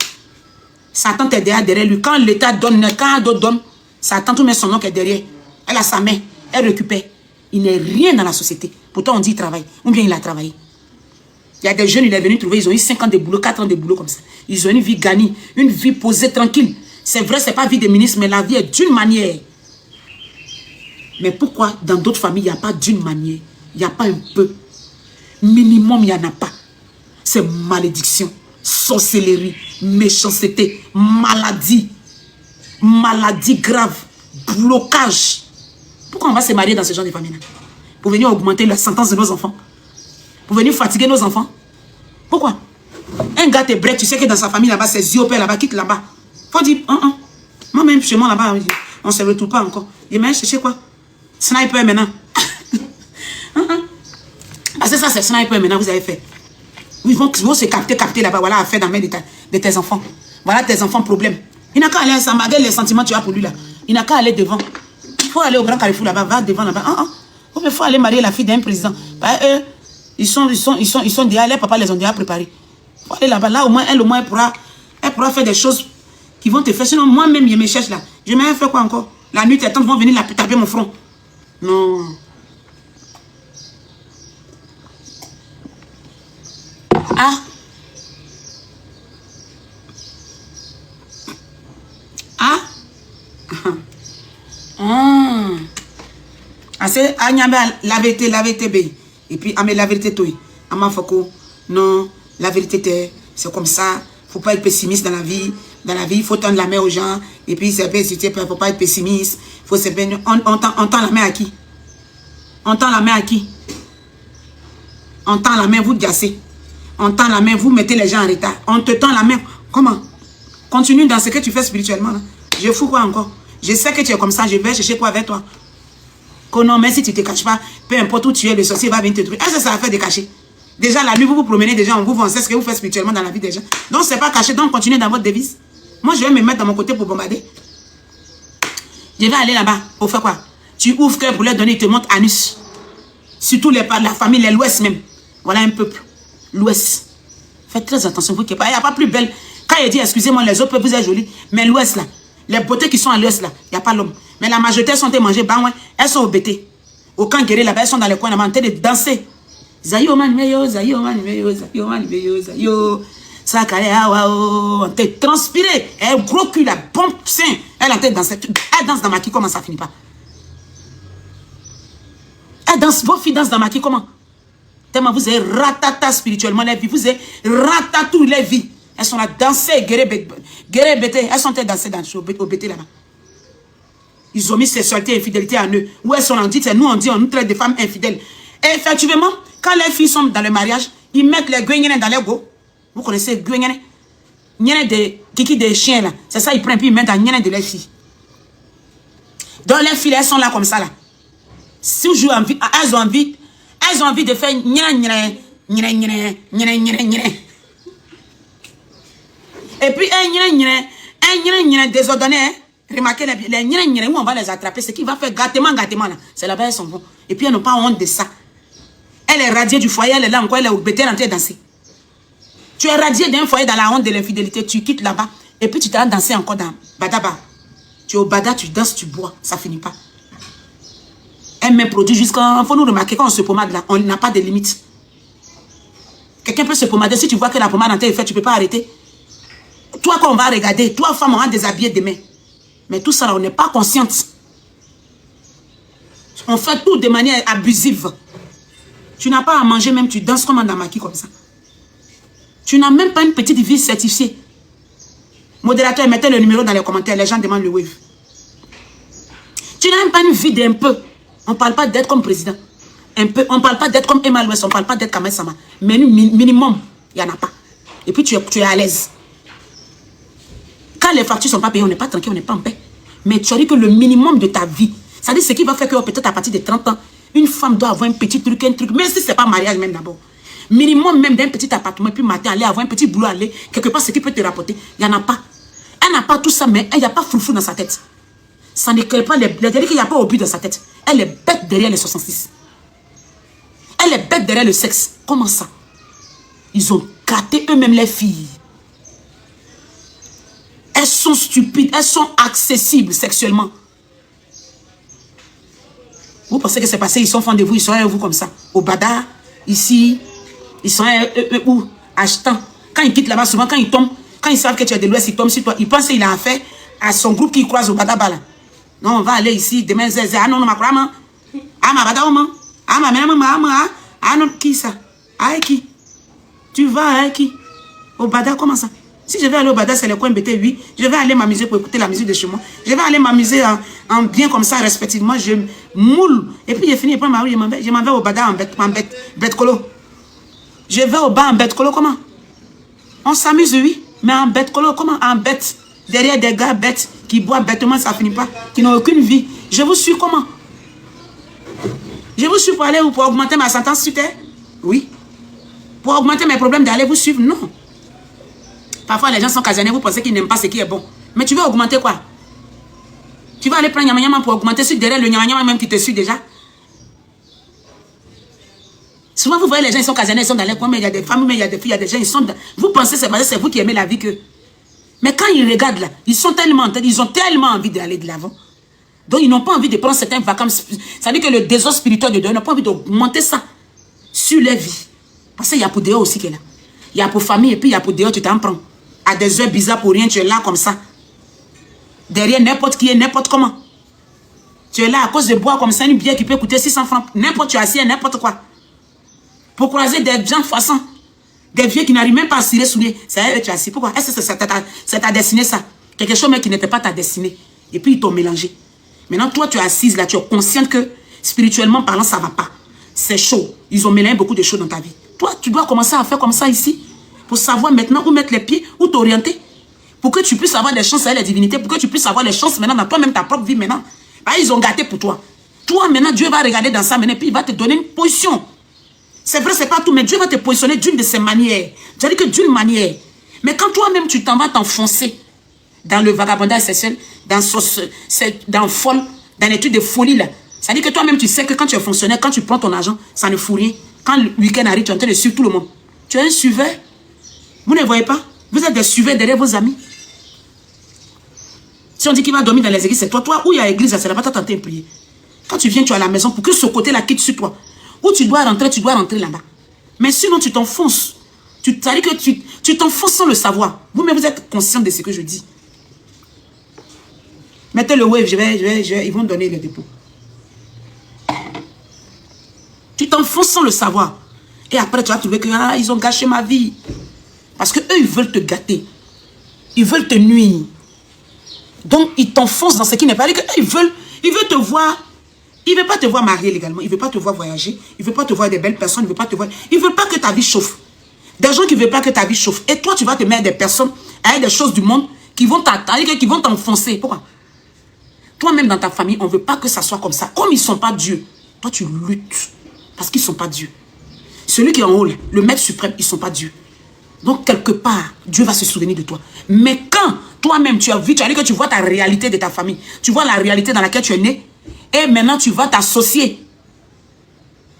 Satan est derrière lui. Quand l'État donne, quand d'autres donnent, Satan tout met son nom qui est derrière. Elle a sa main, elle récupère. Il n'est rien dans la société. Pourtant, on dit qu'il travaille. Ou bien il a travaillé. Il y a des jeunes, il est venu trouver, ils ont eu 5 ans de boulot, 4 ans de boulot comme ça. Ils ont une vie gagnée, une vie posée, tranquille. C'est vrai, ce n'est pas vie de ministre, mais la vie est d'une manière. Mais pourquoi dans d'autres familles, il n'y a pas d'une manière? Il n'y a pas un peu. Minimum, il n'y en a pas. C'est malédiction, sorcellerie, méchanceté, maladie. Maladie grave, blocage. Pourquoi on va se marier dans ce genre de famille-là? Pour venir augmenter la sentence de nos enfants? Pour venir fatiguer nos enfants? Pourquoi? Un gars te break, tu sais que dans sa famille là-bas, c'est Ziopé là-bas, quitte là-bas. Faut dire, moi-même, chez moi là-bas, on ne se retrouve pas encore. Il m'a cherché quoi? Sniper maintenant. Parce que ça, c'est sniper maintenant, vous avez fait. Ils vont se capter là-bas, voilà, à faire dans la main de tes enfants. Voilà tes enfants, problème. Il n'a qu'à aller, ça malgré les sentiments que tu as pour lui là. Il n'a qu'à aller devant. Il faut aller au grand carrefour là-bas, va devant là-bas. Il faut aller marier la fille d'un président. Bah, eux, ils sont déjà, les papas les ont déjà préparés. Il faut aller là-bas, là au moins, elle pourra faire des choses qui vont te faire. Sinon, moi-même, je me cherche là. Je m'ai fait quoi encore? La nuit, tes tantes vont venir taper mon front. Non. C'est la vérité, et puis la vérité, non, la vérité, c'est comme ça. Faut pas être pessimiste dans la vie. Dans la vie, il faut tendre la main aux gens. Et puis, c'est bien, il ne faut pas être pessimiste. Faut se bien. On tend la main à qui? On tend la main à qui? On tend la main, vous gassez. On tend la main, vous mettez les gens en retard. On te tend la main. Comment? Continue dans ce que tu fais spirituellement. Là. Je fous quoi encore? Je sais que tu es comme ça. Je vais chercher quoi avec toi? Que non, mais si tu ne te caches pas, peu importe où tu es, le sorcier va venir te trouver. Est-ce que ça va faire de cacher? Déjà, la nuit, vous vous promenez déjà, on sait ce que vous faites spirituellement dans la vie des gens. Donc, ce n'est pas caché. Donc, continuez dans votre devise. Moi, je vais me mettre dans mon côté pour bombarder. Je vais aller là-bas. Pour faire quoi? Tu ouvres cœur pour leur donner, ils te montrent anus. Surtout la famille, l'Ouest même. Voilà un peuple. L'Ouest. Faites très attention. Il n'y a pas plus belle. Quand il dit, excusez-moi, les autres peuples, vous êtes jolis. Mais l'Ouest, là, les beautés qui sont à l'Ouest, là, il n'y a pas l'homme. Mais la majorité sont mangées, elles sont au BT. Au camp guéri, là-bas, elles sont dans les coins, là-bas, en train de danser. Zayo man meyo, zayo man meyo, zayo man meyo, zayo. Ça on t'a transpiré. Elle gros cul, la pompe sain. Elle a tête danser. Elle danse dans ma qui, comment ça finit pas? Elle danse, vos filles dansent dans ma qui, comment? Tellement vous avez ratata spirituellement les vies. Vous avez ratatou les vies. Elles sont là, danser, guérir, bêter. Elles sont dansées au bêté là-bas. Ils ont mis sexualité et infidélité en eux. Où elles sont en dit, c'est nous, on dit, on nous traite de femmes infidèles. Et effectivement, quand les filles sont dans le mariage, ils mettent les guignènes dans les go. Vous connaissez guignènes? Guignènes des kiki des chiens là. C'est ça, ils prennent puis ils mettent dans guignènes de les filles. Donc les filles, elles sont là comme ça là. Toujours envie, elles ont envie de faire et puis un désordonné, remarquez les où on va les attraper, ce qui va faire gâtement là. C'est là-bas elles sont bons. Et puis elles n'ont pas honte de ça. Elle est radiée du foyer, elle est là encore, elle est au bêté en train de danser. Tu es radié d'un foyer dans la honte de l'infidélité, tu quittes là-bas, et puis tu t'as dansé encore dans Badaba. Tu es au Bada, tu danses, tu bois, ça finit pas. Elle met produit jusqu'à... Il faut nous remarquer quand on se pommade là, on n'a pas de limite. Quelqu'un peut se pommader, si tu vois que la pommade en est faite, tu ne peux pas arrêter. Toi, quand on va regarder, toi, femme, on va déshabiller demain. Mais tout ça, là, on n'est pas consciente. On fait tout de manière abusive. Tu n'as pas à manger, même tu danses comme un damaki comme ça. Tu n'as même pas une petite vie certifiée. Modérateur, mettez le numéro dans les commentaires, les gens demandent le wave. Tu n'as même pas une vie d'un peu. On ne parle pas d'être comme président. Un peu. On ne parle pas d'être comme Emma Louès, on ne parle pas d'être Kamel Sama. Mais minimum, il n'y en a pas. Et puis tu es à l'aise. Quand les factures ne sont pas payées, on n'est pas tranquille, on n'est pas en paix. Mais tu as dit que le minimum de ta vie, ça dit ce qui va faire que peut-être à partir de 30 ans, une femme doit avoir un petit truc, même si ce n'est pas mariage même d'abord. Minimum même d'un petit appartement, et puis matin, aller avoir un petit boulot, aller quelque part, ce qui peut te rapporter. Il n'y en a pas. Elle n'a pas tout ça, mais il n'y a pas foufou dans sa tête. Ça ne crée pas derrière qu'il n'y a pas au but dans sa tête. Elle est bête derrière les 66. Elle est bête derrière le sexe. Comment ça? Ils ont gâté eux-mêmes les filles. Elles sont stupides, elles sont accessibles sexuellement. Vous pensez que c'est passé, ils sont fans de vous, ils sont à vous comme ça. Au Bada, ici, ils sont où? Achetant. Quand ils quittent là-bas, souvent quand ils tombent, quand ils savent que tu es de l'Ouest, ils tombent sur toi. Ils pensent qu'il a affaire à son groupe qui croise au Bada Bala. Non, on va aller ici, demain, zézé. Ah non, non, ma croix, ah ma Bada, ah ma mère, ah non, qui ça? Ah, qui? Tu vas, qui? Au Bada, comment ça? Si je vais aller au Bada, c'est le coin BT, oui. Je vais aller m'amuser pour écouter la musique de chez moi. Je vais aller m'amuser en bien comme ça, respectivement. Je moule. Et puis, j'ai fini. Et puis, je m'en vais au Bada en bête colo. Je vais au bar en bête colo, comment? On s'amuse, oui. Mais en bête colo, comment? En bête. Derrière des gars bêtes qui boivent bêtement, ça finit pas. Qui n'ont aucune vie. Je vous suis comment? Je vous suis pour aller ou pour augmenter ma sentence sur terre? Oui. Pour augmenter mes problèmes d'aller vous suivre? Non. Parfois, les gens sont casaniers, vous pensez qu'ils n'aiment pas ce qui est bon. Mais tu veux augmenter quoi? Tu vas aller prendre Nyama pour augmenter sur derrière le Nyama même qui te suit déjà. Souvent, vous voyez les gens, ils sont casaniers, ils sont dans les coins, mais il y a des femmes, mais il y a des filles, il y a des gens, ils sont dans... Vous pensez que c'est vous qui aimez la vie que... Mais quand ils regardent là, ils ont tellement envie d'aller de l'avant. Donc, ils n'ont pas envie de prendre certaines vacances. Ça veut dire que le désordre spirituel de Dieu, ils n'ont pas envie d'augmenter ça sur leur vie. Parce qu'il y a pour dehors aussi qui est là. Il y a pour famille et puis il y a pour dehors, tu t'en prends. À des heures bizarres pour rien, tu es là comme ça. Derrière n'importe qui est n'importe comment. Tu es là à cause de boire comme ça, une bière qui peut coûter 600 francs. N'importe, tu es assis à n'importe quoi. Pour croiser des gens façons. Des vieux qui n'arrivent même pas à cirer souliers. C'est à eux que tu es assis. Pourquoi? Est-ce que c'est ta destinée ça? Quelque chose mais qui n'était pas ta destinée. Et puis ils t'ont mélangé. Maintenant, toi, tu es assise là, tu es consciente que spirituellement parlant, ça ne va pas. C'est chaud. Ils ont mélangé beaucoup de choses dans ta vie. Toi, tu dois commencer à faire comme ça ici. Pour savoir maintenant où mettre les pieds, où t'orienter. Pour que tu puisses avoir des chances avec les divinités. Pour que tu puisses avoir les chances maintenant dans toi-même, ta propre vie maintenant. Bah, ils ont gâté pour toi. Toi, maintenant, Dieu va regarder dans ça maintenant. Puis il va te donner une position. C'est vrai, c'est pas tout. Mais Dieu va te positionner d'une de ses manières. C'est-à-dire que d'une manière. Mais quand toi-même, tu t'en vas t'enfoncer dans le vagabondage sexuel, dans folle, dans les trucs de folie là. C'est-à-dire que toi-même, tu sais que quand tu es fonctionnaire, quand tu prends ton argent, ça ne fout rien. Quand le week-end arrive, tu es en train de suivre tout le monde. Tu es un suiveur. Vous ne voyez pas? Vous êtes des suiveurs derrière vos amis. Si on dit qu'il va dormir dans les églises, c'est toi. Toi, où il y a l'église, c'est là-bas, tu t'entends prier. Quand tu viens, tu es à la maison pour que ce côté-là quitte sur toi. Où tu dois rentrer là-bas. Mais sinon, tu t'enfonces. C'est-à-dire que tu t'enfonces sans le savoir. Vous-même, vous êtes conscient de ce que je dis. Mettez le wave, ils vont donner le dépôt. Tu t'enfonces sans le savoir. Et après, tu vas trouver que ils ont gâché ma vie. Parce qu'eux, ils veulent te gâter. Ils veulent te nuire. Donc, ils t'enfoncent dans ce qui n'est pas. Ils veulent te voir. Ils ne veulent pas te voir marier légalement. Ils ne veulent pas te voir voyager. Ils ne veulent pas te voir des belles personnes. Ils ne veulent pas te voir. Ils ne veulent pas que ta vie chauffe. Des gens qui ne veulent pas que ta vie chauffe. Et toi, tu vas te mettre des personnes avec des choses du monde qui vont t'attendre, qui vont t'enfoncer. Pourquoi? Toi-même dans ta famille, on ne veut pas que ça soit comme ça. Comme ils ne sont pas Dieu, toi, tu luttes. Parce qu'ils ne sont pas Dieu. Celui qui est en haut, le maître suprême, ils ne sont pas Dieu. Donc, quelque part, Dieu va se souvenir de toi. Mais quand toi-même, tu as vu, tu as dit que tu vois ta réalité de ta famille, tu vois la réalité dans laquelle tu es né, et maintenant, tu vas t'associer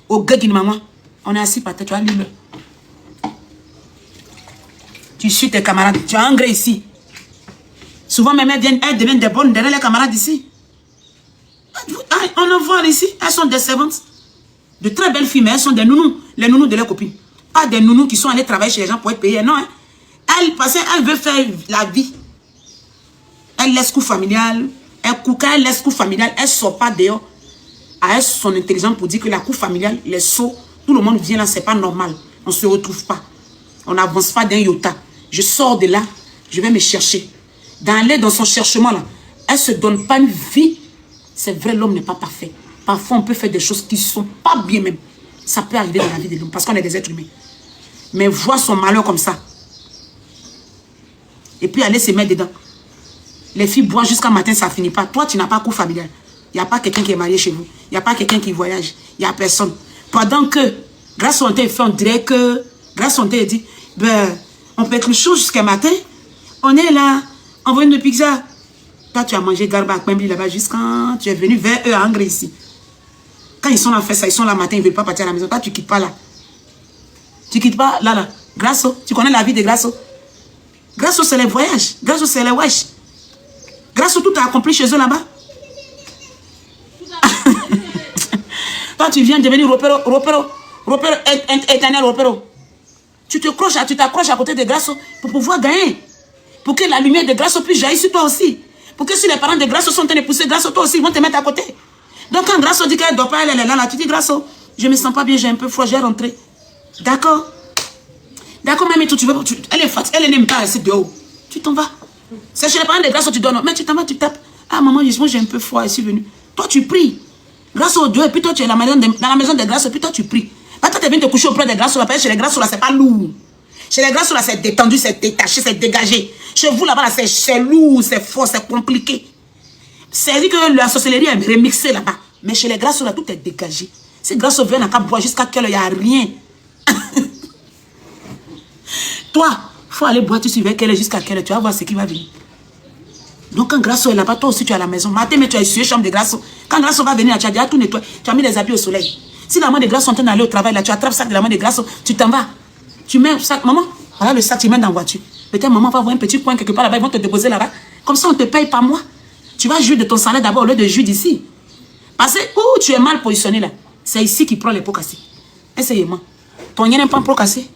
au gars qui dit, maman, on est assis par terre, tu as lu. Tu suis tes camarades, tu as un gré ici. Souvent, même, elles deviennent des bonnes derrière les camarades ici. On en voit ici, elles sont des servantes. De très belles filles, mais elles sont des nounous, les nounous de leurs copines. Pas des nounous qui sont allés travailler chez les gens pour être payés, non. Hein. Elle veut faire la vie. Elle laisse coup familial. Quand elle laisse coup familial, elle ne sort pas dehors. Elle son intelligence pour dire que la coup familiale, les sauts, tout le monde vient là, c'est pas normal. On ne se retrouve pas. On n'avance pas d'un iota. Je sors de là, je vais me chercher. Dans son cherchement là, elle ne se donne pas une vie. C'est vrai, l'homme n'est pas parfait. Parfois, on peut faire des choses qui ne sont pas bien même. Ça peut arriver dans la vie de l'homme parce qu'on est des êtres humains. Mais voir son malheur comme ça. Et puis aller se mettre dedans. Les filles boivent jusqu'à matin, ça ne finit pas. Toi, tu n'as pas coup familial. Il n'y a pas quelqu'un qui est marié chez vous. Il n'y a pas quelqu'un qui voyage. Il n'y a personne. Pendant que, grâce au temps, on dirait que, grâce au temps, il dit, ben, on peut être chaud jusqu'à matin. On est là, on veut une pizza. Toi, tu as mangé garba à Kwembli là-bas jusqu'à tu es venu vers eux à Angre ici. Quand ils sont là, fait ça, ils sont là matin, ils ne veulent pas partir à la maison. Toi, tu ne quittes pas là. Tu ne quittes pas là. Grasso, tu connais la vie de Grasso. Grasso, c'est les voyages. Grasso, c'est les wesh. Grasso, tout a accompli chez eux là-bas. Toi, tu viens devenir ropero, éternel ropero. Tu t'accroches à côté de Grasso pour pouvoir gagner. Pour que la lumière de Grasso puisse jaillir sur toi aussi. Pour que si les parents de Grasso sont en train de pousser Grasso, toi aussi, ils vont te mettre à côté. Donc quand Grasso dit qu'elle ne doit pas, elle est là, tu dis Grasso, je ne me sens pas bien, j'ai un peu froid, j'ai rentré. D'accord? D'accord, même tu veux, elle est fatiguée, elle n'aime pas rester dehors. Tu t'en vas. C'est chez les parents de Grasso, tu donnes. Mais tu t'en vas, tu tapes. Ah maman, moi j'ai un peu froid, je suis venue. Toi tu pries. Grasso au Dieu, et puis toi tu es dans la maison de Grasso, et puis toi tu pries. Pas toi tu viens te coucher auprès de Grasso, chez les Grasso là, c'est pas lourd. Chez les Grasso là, c'est détendu, c'est détaché, c'est dégagé. Chez vous là-bas, là, c'est lourd, c'est fort, c'est compliqué. C'est dit que la sorcellerie est remixée là-bas. Mais chez les Grasso là, tout est dégagé. Si Grasso vient, on n'a qu'à boire jusqu'à quelle heure, il n'y a rien. Toi, il faut aller boire, tu suivais quelle heure jusqu'à quelle heure, tu vas voir ce qui va venir. Donc quand Grasso est là-bas, toi aussi tu es à la maison. Matin, mais tu as essuyé chambre de Grasso. Quand Grasso va venir, tu as déjà tout nettoyé, tu as mis les habits au soleil. Si la main de Grasso est en train d'aller au travail, là, tu attrapes le sac de la main de Grasso, tu t'en vas. Tu mets le sac, maman, voilà le sac, tu mets dans la voiture. Peut-être maman va voir un petit coin quelque part là-bas, ils vont te déposer là-bas. Comme ça, on ne te paye pas moi. Tu vas jouir de ton salaire d'abord au lieu de jouir d'ici. Parce que où tu es mal positionné là, c'est ici qu'il prend les pots cassés. Essayez-moi. Ton yen prend pot cassé.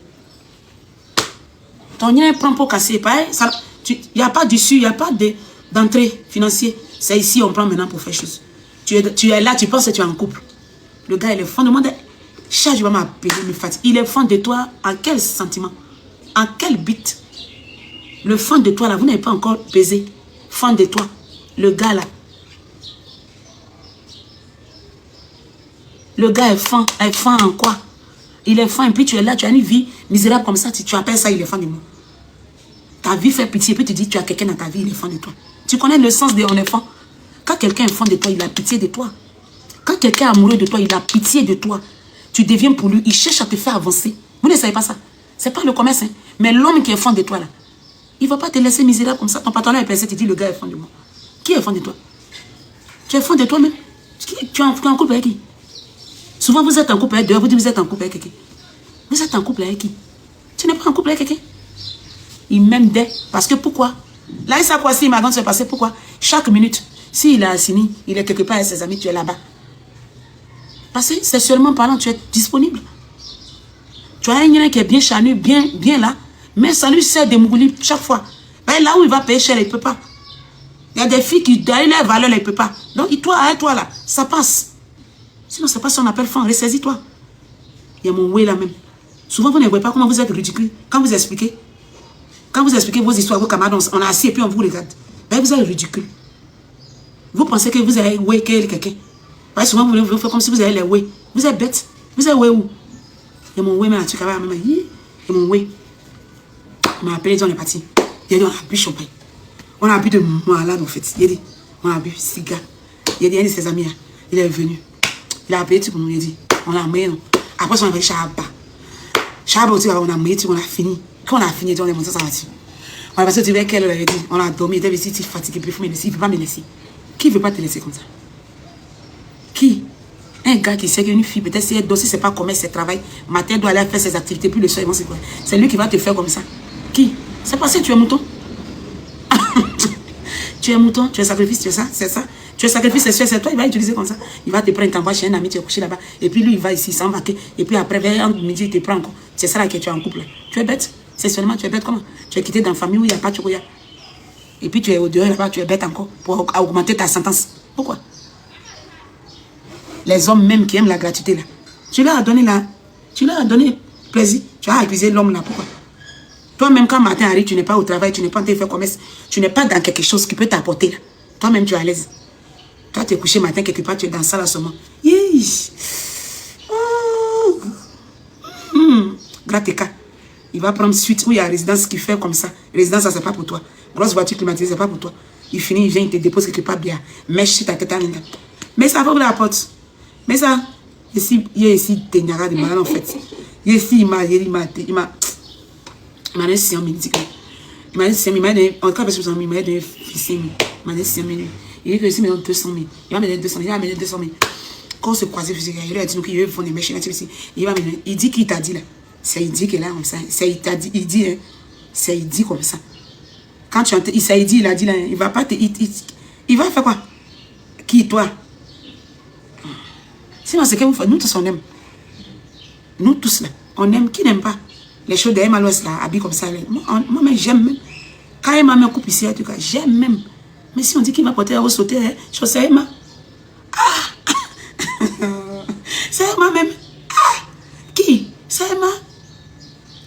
Ton yen prend pot cassé. Il n'y a pas d'issue, il n'y a pas d'entrée financière. C'est ici on prend maintenant pour faire chose. Tu es là, tu penses que tu es en couple. Le gars, il est fond de moi. Charge va m'appeler, me fatigue. Il est fond de toi en quel sentiment? En quel but? Le fond de toi là, vous n'avez pas encore baisé. Fond de toi. Le gars là. Le gars est fin en quoi? Il est fin et puis tu es là, tu as une vie misérable comme ça, tu appelles ça, il est fin de moi. Ta vie fait pitié et puis tu dis tu as quelqu'un dans ta vie, il est fan de toi. Tu connais le sens de on est fan? Quand quelqu'un est fan de toi, il a pitié de toi. Quand quelqu'un est amoureux de toi, il a pitié de toi. Tu deviens pour lui, il cherche à te faire avancer. Vous ne savez pas ça. C'est pas le commerce, hein. Mais l'homme qui est fan de toi là, il ne va pas te laisser misérable comme ça. Ton patron est passé, tu dis le gars est fan de moi. Qui est fan de toi? Tu es fan de toi-même. Tu es en couple avec qui? Souvent vous êtes en couple avec deux, vous dites vous êtes en couple avec quelqu'un. Vous êtes en couple avec qui? Tu n'es pas en couple avec quelqu'un. Il m'aime dès. Parce que pourquoi? Là, il sait quoi si ma grande se passer. Pourquoi? Chaque minute, s'il a assigné, il est quelque part avec ses amis, tu es là-bas. Parce que sexuellement parlant, tu es disponible. Tu as un gars qui est bien charnu, bien là, mais ça lui sert de mourir chaque fois. Ben, là où il va payer cher, il ne peut pas. Il y a des filles qui, derrière leur valeur, il ne peut pas. Donc, toi là, ça passe. Sinon, c'est pas ce qu'on appelle fan. Ressaisis-toi. Il y a mon way là même. Souvent, vous ne voyez pas comment vous êtes ridicule. Quand vous expliquez, Quand vous expliquez vos histoires à vos camarades, on a assis et puis on vous regarde. Ben, vous êtes ridicule. Vous pensez que vous avez ouais quelqu'un. Parce que souvent, vous faites comme si vous avez les ouais. Vous êtes bête. Vous êtes ouais où? Il y a mon ouais, mais tu vas même il y a mon ouais. On m'a appelé, on est parti. Il a dit, on a bu champagne. On a bu de malade, en fait. Il a dit, on a bu cigare. Il a dit, un de ses amis, il est venu. Il a appelé tout pour nous, il a dit, on a amené, non. Après, on a fait Chaba. Chaba aussi, on a amené, on a fini. Quand on a fini, on est monté, ça va dessus. On a passé au TV, qu'elle avait dit, on a dormi, il était ici, fatigué, puis il faut me laisser, il ne peut pas me laisser. Qui ne veut pas te laisser comme ça? Qui? Un gars qui sait qu'une fille, peut-être si elle dort, si c'est pas commerce, c'est travail, matin, doit aller faire ses activités, puis le soir, c'est quoi? C'est lui qui va te faire comme ça. Qui? C'est parce que tu es mouton. Tu es mouton, tu es sacrifice, tu es ça, c'est ça. Tu es sacrifice, c'est toi, il va utiliser comme ça. Il va te prendre, t'envoie chez un ami, tu es couché là-bas. Et puis lui, il va ici, il s'en va. Et puis après, vers midi, il te prend encore. C'est ça là que tu es en couple. Tu es bête. C'est seulement, tu es bête comment? Tu es quitté dans la famille où il n'y a pas de chocolat. Et puis tu es au dehors là-bas, tu es bête encore pour augmenter ta sentence. Pourquoi? Les hommes même qui aiment la gratuité là. Tu leur as donné là. Tu leur as donné plaisir. Tu as accusé l'homme là. Pourquoi? Toi-même, quand matin arrive, tu n'es pas au travail, tu n'es pas en train de faire commerce, tu n'es pas dans quelque chose qui peut t'apporter là. Toi-même, tu es à l'aise. Toi, tu es couché matin quelque part, tu es dans ça là seulement. Gratte-cas. Il va prendre suite où il y a résidence qui fait comme ça. Résidence, ça, c'est pas pour toi. Grosse voiture climatisée, c'est pas pour toi. Il finit, il vient, il te dépose quelque part bien. Mèche sur ta tête à l'intérieur. Mais ça va ouvrir la porte. Mais ça, ici, il y a ici des niagas de malade en fait. Ici, il m'a dit, il m'a dit, si on me dit que. Il m'a dit, si on m'a dit, en tout cas, parce que il m'a dit, il m'a dit, si on me dit, il dit que ici, il m'a dit 200 000. Il va me donner 200 000, il va me donner 200 000. Quand on se croisait, il a dit qu'il veut faire des mèches, il dit qu'il t'a dit là. C'est il dit qu'il est là comme ça. C'est il t'a dit, il dit, hein. C'est il dit comme ça. Quand tu entends, il a dit là, il va pas te, il va faire quoi? Qui, toi? Sinon, c'est que vous faites, nous tous on aime. Nous tous là, on aime. Qui n'aime pas? Les choses de Emma Lois là, habillées comme ça. Moi-même, j'aime même. Quand Emma me coupe ici, en tout cas, j'aime même. Mais si on dit qu'il va porter à vous sauter, hein, je sais Emma. Ah! C'est Emma même. Ah! Qui? C'est Emma.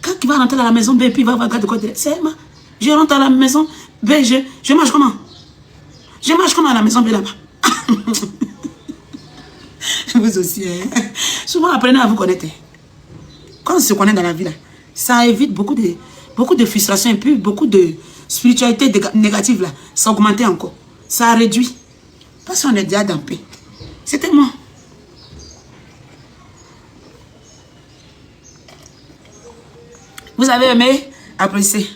Quand il va rentrer dans la maison, ben, puis il va regarder de côté. C'est Emma. Je rentre à la maison, ben, je mange comment? Je mange comment à la maison, ben là-bas? Vous aussi, hein? Souvent, apprenez à vous connaître. Quand on se connaît dans la vie, là, ça évite beaucoup de frustration et puis beaucoup de spiritualité négative, là. Ça augmente encore. Ça réduit. Parce qu'on est déjà dans paix. C'était moi. Vous avez aimé? Apprécié.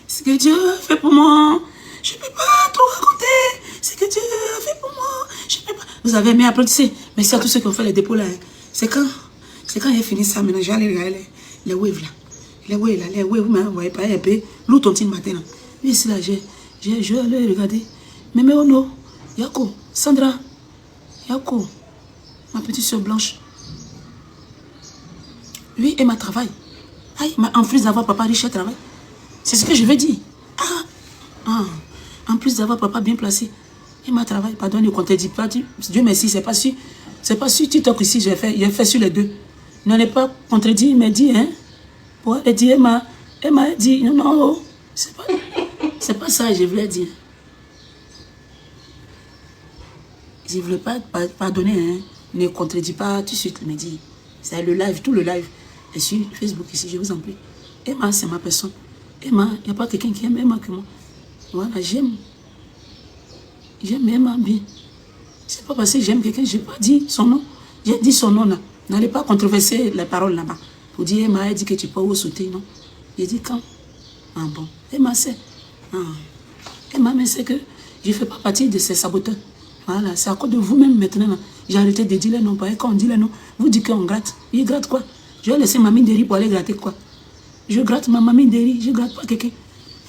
Ce que Dieu a fait pour moi, je ne peux pas tout raconter. Ce que Dieu a fait pour moi, je ne peux pas. Vous avez aimé, applaudissez. Merci à tous ceux qui ont fait les dépôts là. C'est quand il a fini ça, maintenant, j'ai allé regarder les waves là. Les waves là, vous ne voyez pas, un peu. L'eau tontine matin là. Oui, ici là, je vais aller regarder. Mais Ono, Yako, Sandra, Yako, ma petite soeur blanche. Lui et ma travail. Aïe, en plus d'avoir papa riche, travail. C'est ce que je veux dire. En plus d'avoir papa bien placé. Et ma travail, pardon, ne contredis pas. Dieu merci, c'est pas sûr TikTok ici, j'ai fait sur les deux. Ne l'ai pas contredit, il m'a dit, hein. Pour elle dit, Emma dit, non, c'est pas ça, je voulais dire. Je ne voulais pas pardonner, hein. Ne contredis pas tout de suite, il m'a dit. C'est le live, tout le live. Et sur Facebook ici, je vous en prie. Emma, c'est ma personne. Emma, il n'y a pas quelqu'un qui aime Emma que moi. Voilà, j'aime. J'aime Emma bien. C'est pas parce que j'aime quelqu'un, je n'ai pas dit son nom. J'ai dit son nom là. N'allez pas controverser les paroles là-bas. Vous dites, Emma, elle dit que tu peux vous sauter, non? J'ai dit quand? Ah bon. Emma sait. Emma, mais c'est que je ne fais pas partie de ces saboteurs. Voilà, c'est à cause de vous-même maintenant. J'ai arrêté de dire les noms. Quand on dit les noms, vous dites qu'on gratte. Il gratte quoi? Je vais laisser ma mine de riz pour aller gratter quoi? Je gratte ma mine de riz, je gratte pas quelqu'un.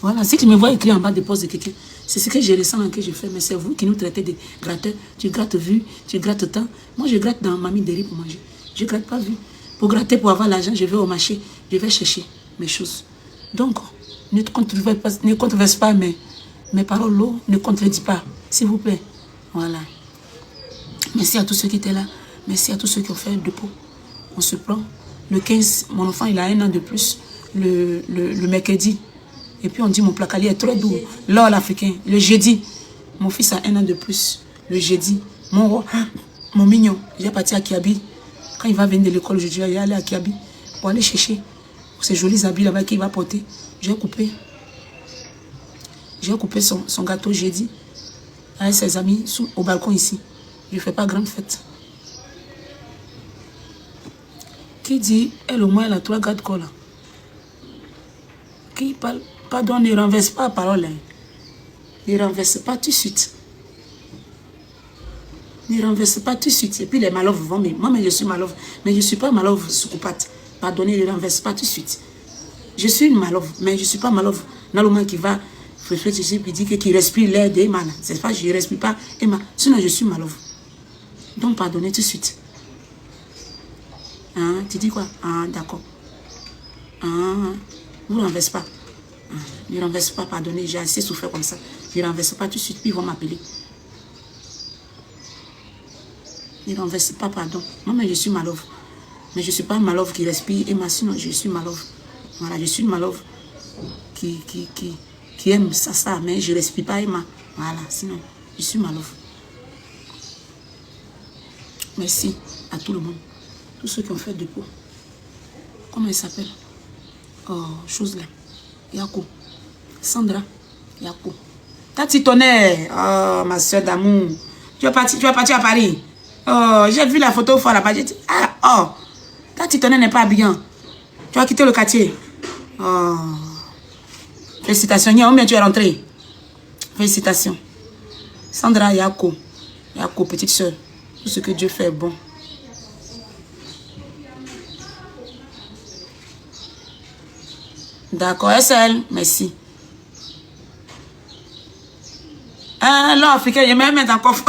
Voilà, si tu me vois écrire en bas des postes de quelqu'un, c'est ce que je ressens que je fais. Mais c'est vous qui nous traitez de gratteurs. Tu grattes vu, tu grattes temps. Moi, je gratte dans ma mine de riz pour manger. Je ne gratte pas vu. Pour gratter, pour avoir l'argent, je vais au marché. Je vais chercher mes choses. Donc, ne controverse pas mes paroles, ne contredis pas, s'il vous plaît. Voilà. Merci à tous ceux qui étaient là. Merci à tous ceux qui ont fait un dépôt. On se prend. Le 15, mon enfant, il a 1 an de plus. le mercredi. Et puis on dit mon placalier est trop doux. L'or l'africain. Le jeudi, mon fils a 1 an de plus. Le jeudi, mon roi, mon mignon, il est parti à Kiabi. Quand il va venir de l'école, je dis, il est allé à Kiabi pour aller chercher ces jolis habits là-bas qu'il va porter. J'ai coupé son gâteau jeudi avec ses amis au balcon ici. Je ne fais pas grande fête. Qui dit, elle au moins elle a 3 gardes corps là. Qui parle, pardon, ne renverse pas la parole. Hein. Ne renverse pas tout de suite. Ne renverse pas tout de suite. Et puis les malov vont, mais moi, je suis malov. Mais je ne suis pas malov psychopathe. Pardonnez, ne renverse pas tout de suite. Je suis une malov, mais je ne suis pas malov. Naloma qui va réfléchir et dire qu'il respire l'air d'Emma. C'est pas, je ne respire pas Emma. Sinon, je suis malov. Donc, pardonnez tout de suite. Hein, tu dis quoi? Ah, d'accord. Ah, vous ne renversez pas. Ah, ne renverse pas, pardonnez. J'ai assez souffert comme ça. Ne renverse pas tout de suite, puis ils vont m'appeler. Ne renverse pas, pardon. Moi, mais je suis malove. Mais je ne suis pas malove qui respire. Emma, sinon, je suis malove. Voilà, je suis une malove qui aime ça, mais je ne respire pas Emma. Voilà, sinon, je suis malove. Merci à tout le monde. Tous ceux qui ont fait dépôt. Comment il s'appelle? Oh, chose là. Yako. Sandra. Yako. Tati Tonnerre. Oh, ma soeur d'amour. Tu vas partir à Paris. Oh, j'ai vu la photo fois là-bas. J'ai dit, ah, oh. Tati Tonnerre n'est pas bien. Tu vas quitter le quartier. Oh. Félicitations. Combien tu es rentrée? Félicitations. Sandra Yako. Yako, petite soeur. Tout ce que Dieu fait est bon. D'accord, SL, merci. L'or africain, je vais mettre en coffre.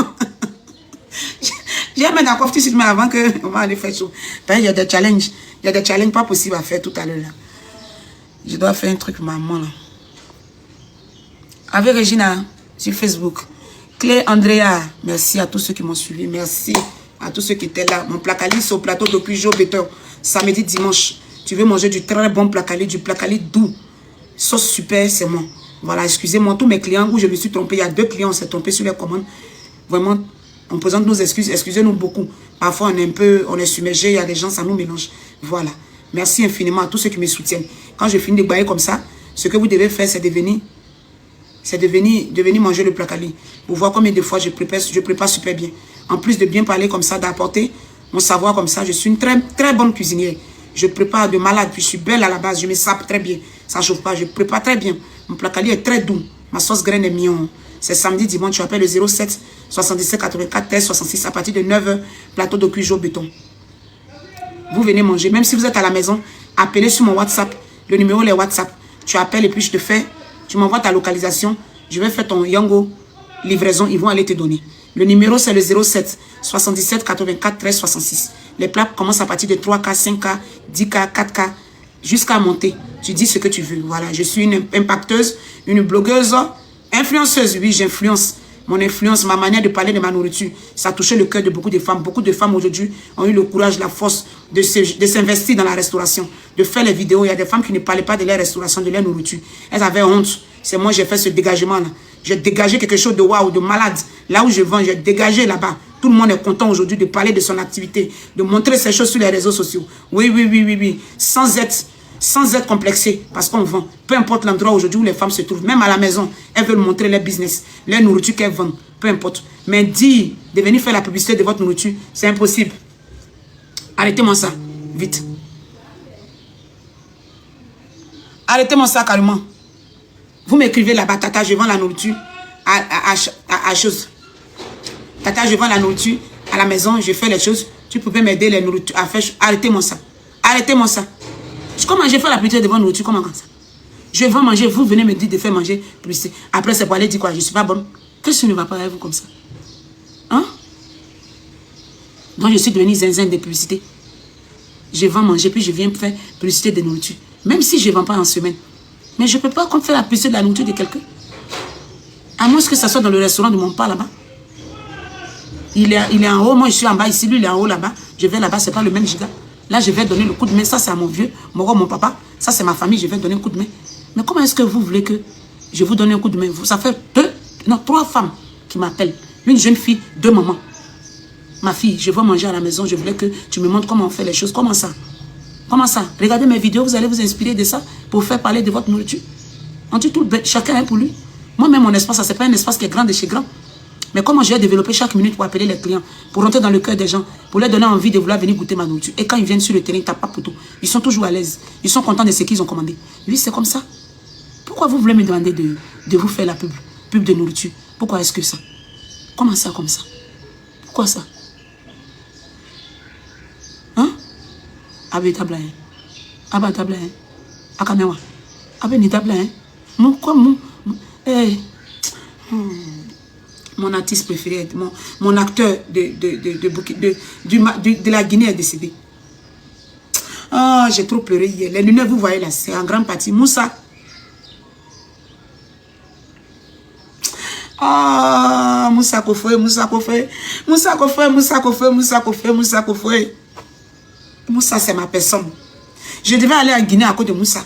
Je vais mettre en coffre tout de suite, mais avant qu'on va aller faire chaud. Il y a des challenges. Il y a des challenges pas possibles à faire tout à l'heure. Je dois faire un truc maman là. Avec Regina sur Facebook. Clé Andrea, merci à tous ceux qui m'ont suivi. Merci à tous ceux qui étaient là. Mon placali, c'est au plateau de Cuijo Béton. Samedi, dimanche. Tu veux manger du très bon placali, du placali doux. Sauce super, c'est moi. Voilà, excusez-moi, tous mes clients où je me suis trompé. Il y a 2 clients, on s'est trompé sur les commandes. Vraiment, on présente nos excuses. Excusez-nous beaucoup. Parfois, on est submergé. Il y a des gens, ça nous mélange. Voilà. Merci infiniment à tous ceux qui me soutiennent. Quand je finis de bailler comme ça, ce que vous devez faire, c'est de venir manger le placali. Pour voir combien de fois je prépare super bien. En plus de bien parler comme ça, d'apporter mon savoir comme ça, je suis une très, très bonne cuisinière. Je prépare de malade, puis je suis belle à la base, je me sape très bien. Ça ne chauffe pas, je prépare très bien. Mon placali est très doux. Ma sauce graine est mignonne. C'est samedi, dimanche, tu appelles le 07 77 84 13 66 à partir de 9h, plateau de Cuijo Béton. Vous venez manger. Même si vous êtes à la maison, appelez sur mon WhatsApp. Le numéro est WhatsApp. Tu appelles et puis tu m'envoies ta localisation. Je vais faire ton Yango livraison. Ils vont aller te donner. Le numéro, c'est le 07 77 84 13 66. Les plats commencent à partir de 3K, 5K, 10K, 4K, jusqu'à monter. Tu dis ce que tu veux. Voilà, je suis une impacteuse, une blogueuse, influenceuse. Oui, j'influence. Mon influence, ma manière de parler de ma nourriture, ça a touché le cœur de beaucoup de femmes. Beaucoup de femmes aujourd'hui ont eu le courage, la force de s'investir dans la restauration, de faire les vidéos. Il y a des femmes qui ne parlaient pas de leur restauration, de leur nourriture. Elles avaient honte. C'est moi, j'ai fait ce dégagement-là. J'ai dégagé quelque chose de waouh, de malade. Là où je vends, j'ai dégagé là-bas. Tout le monde est content aujourd'hui de parler de son activité, de montrer ces choses sur les réseaux sociaux. Oui, oui, oui, oui, oui. Sans être complexé, parce qu'on vend. Peu importe l'endroit aujourd'hui où les femmes se trouvent, même à la maison, elles veulent montrer leur business, leur nourriture qu'elles vendent. Peu importe. Mais dire de venir faire la publicité de votre nourriture, c'est impossible. Arrêtez-moi ça, vite. Arrêtez-moi ça carrément. Vous m'écrivez là-bas, Tata, je vends la nourriture à chose. Tata, je vends la nourriture à la maison, je fais les choses. Tu pouvais m'aider les nourritures à faire. Arrêtez-moi ça. Arrêtez-moi ça. Comment je fais la publicité de votre nourriture? Comment ça? Je vais manger, vous venez me dire de faire manger publicité. Après, c'est pour aller dire quoi? Je ne suis pas bonne. Qu'est-ce qui ne va pas avec vous comme ça? Hein? Donc, je suis devenue zinzin de publicité. Je vends manger, puis je viens faire publicité de nourriture. Même si je ne vends pas en semaine. Mais je ne peux pas faire la publicité de la nourriture de quelqu'un. À moins que ça soit dans le restaurant de mon père là-bas. Il est en haut, moi je suis en bas ici, lui il est en haut là-bas. Je vais là-bas, ce n'est pas le même giga. Là, je vais donner le coup de main. Ça, c'est à mon vieux, mon papa. Ça, c'est ma famille. Je vais donner un coup de main. Mais comment est-ce que vous voulez que je vous donne un coup de main? Ça fait 3 femmes qui m'appellent. Une jeune fille, 2 mamans. Ma fille, je veux manger à la maison. Je voulais que tu me montres comment on fait les choses. Comment ça? Comment ça? Regardez mes vidéos, vous allez vous inspirer de ça pour faire parler de votre nourriture. On dit tout le bête, chacun pour lui. Moi-même, mon espace, ça, c'est pas un espace qui est grand de chez grand. Mais comment j'ai développé chaque minute pour appeler les clients, pour rentrer dans le cœur des gens, pour leur donner envie de vouloir venir goûter ma nourriture. Et quand ils viennent sur le terrain, ils tapent pas pour tout. Ils sont toujours à l'aise. Ils sont contents de ce qu'ils ont commandé. Oui, c'est comme ça. Pourquoi vous voulez me demander de vous faire la pub de nourriture? Pourquoi est-ce que ça? Comment ça, comme ça? Pourquoi ça? Hein? Abe tabla, hein? Aba tabla, hein? Akamewa. Abe ni tabla, hein? Mon artiste préféré, mon acteur de la Guinée est décédé. Ah, j'ai trop pleuré hier. Les lunettes, vous voyez là, c'est en grande partie. Moussa. Ah, Moussa Kofoué, Moussa Kofoué. Moussa Kofoué, Moussa Kofoué, Moussa Kofoué, Moussa Kofoué. Moussa, c'est ma personne. Je devais aller en Guinée à cause de Moussa.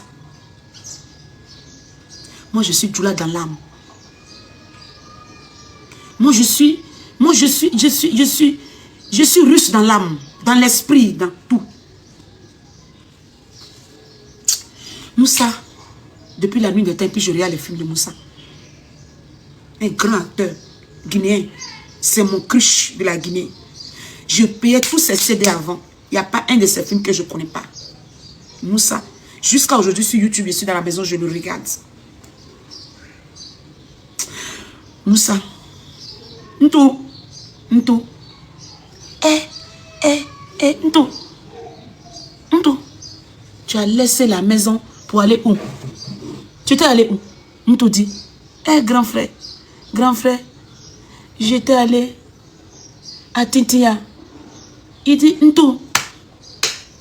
Moi, je suis Djoula dans l'âme. Moi, je suis russe dans l'âme, dans l'esprit, dans tout. Moussa, depuis la nuit des temps, puis je regarde les films de Moussa. Un grand acteur guinéen. C'est mon crush de la Guinée. Je payais tous ses CD avant. Il n'y a pas un de ces films que je ne connais pas. Moussa, jusqu'à aujourd'hui sur YouTube, je suis dans la maison, je le regarde. Moussa. Ntou. Ntou. Ntou. Ntou. Tu as laissé la maison pour aller où? Tu t'es allé où? Ntou dit. Grand frère. Grand frère. J'étais allé à Tintia. Il dit Ntou.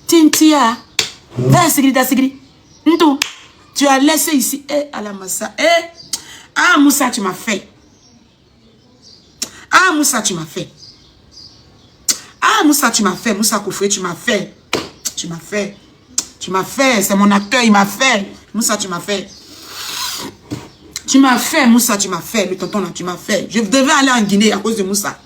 Tintia. Sigri. Ntou. Tu as laissé ici. À la massa. Ah, Moussa, tu m'as fait. Ah, Moussa, tu m'as fait. Ah, Moussa, tu m'as fait. Moussa Kofoué, tu m'as fait. Tu m'as fait. Tu m'as fait. C'est mon acteur, il m'a fait. Moussa, tu m'as fait. Tu m'as fait, Moussa, tu m'as fait. Le tonton là, tu m'as fait. Je devais aller en Guinée à cause de Moussa.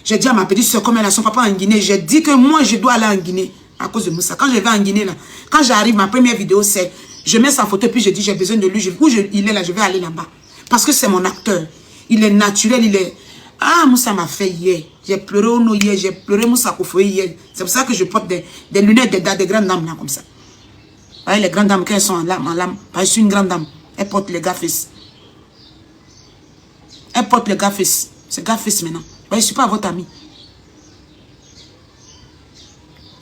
J'ai dit à ma petite soeur, comme elle a son papa en Guinée, j'ai dit que moi, je dois aller en Guinée à cause de Moussa. Quand je vais en Guinée, là, quand j'arrive, ma première vidéo, c'est, je mets sa photo, puis je dis, j'ai besoin de lui. Il est là, je vais aller là-bas. Parce que c'est mon acteur. Il est naturel, il est... Ah, Moussa m'a fait hier. J'ai pleuré au nom hier, j'ai pleuré Moussa Kofoué hier. C'est pour ça que je porte des lunettes des grandes dames là, comme ça. Vous voyez, les grandes dames, quand elles sont en lame, je suis une grande dame. Elles portent les gaffes. Elles portent les gaffes. C'est gaffes maintenant. Vous voyez, je ne suis pas votre ami.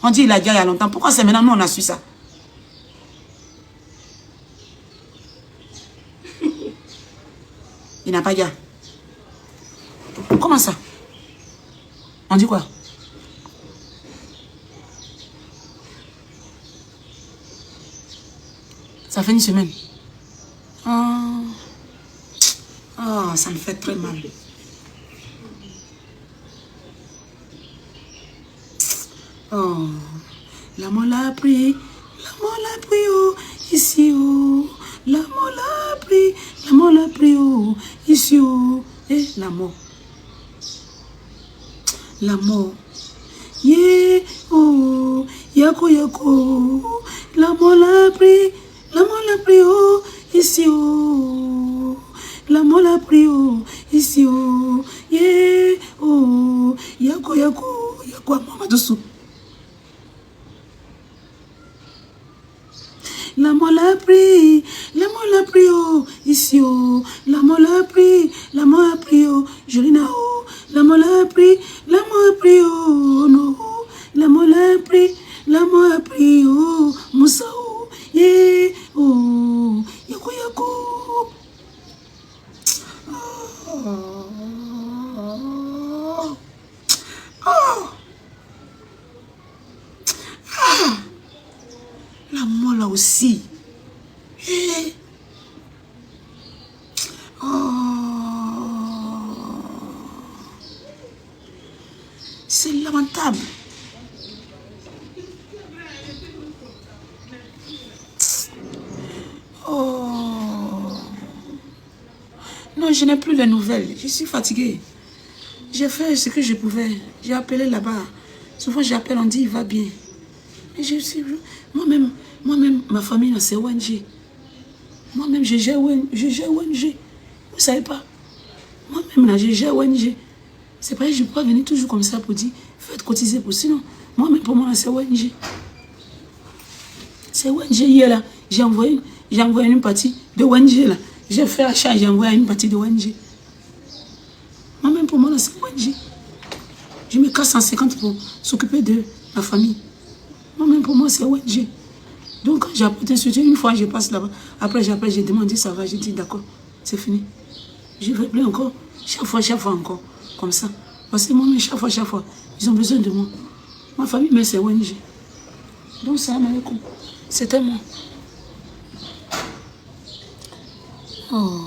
On dit il a dit il y a longtemps. Pourquoi c'est maintenant nous on a su ça? Il n'a pas dit. Comment ça? On dit quoi? Ça fait une semaine. Oh, ça me fait très mal. Oh, l'amour l'a pris, oh, ici, oh. L'amour l'a pris, oh, ici, oh. Eh, l'amour. L'amour. Yeah, oh, yako. L'amour l'a pris, oh, ici, oh. L'amour l'a pris, oh, ici, oh. Yeah, oh, yako, maman dessous. L'amour l'a pris, oh, ici, oh. L'amour l'a pris, oh, Jolina, oh. L'amour l'a pris, oh, no. L'amour l'a pris, oh, Moussa, oh. Yeah, oh, yako. L'amour là aussi. Hey. C'est lamentable. Non, je n'ai plus les nouvelles. Je suis fatiguée. J'ai fait ce que je pouvais. J'ai appelé là-bas. Souvent, j'appelle, on dit, il va bien. Mais je suis... Moi-même, ma famille, c'est ONG. Moi-même, je gère ONG. Vous ne savez pas. Moi-même, là, je gère ONG. C'est pas que je ne peux pas venir toujours comme ça pour dire, faites cotiser pour sinon. Moi-même, pour moi, c'est ONG. C'est ONG hier, là. J'ai envoyé une partie de ONG, là. J'ai fait achat, j'ai envoyé une partie de ONG. Moi-même, pour moi, là, c'est ONG. Je me casse 150 pour s'occuper de ma famille. Moi-même, pour moi, c'est ONG. Donc, quand j'apporte un soutien, une fois, je passe là-bas. Après, j'appelle, j'ai demandé, ça va. J'ai dit, d'accord, c'est fini. Je ne veux plus encore. Chaque fois encore. Comme ça. Parce que moi-même, chaque fois, ils ont besoin de moi. Ma famille, mais c'est ONG. Donc, ça m'a c'était moi. Oh.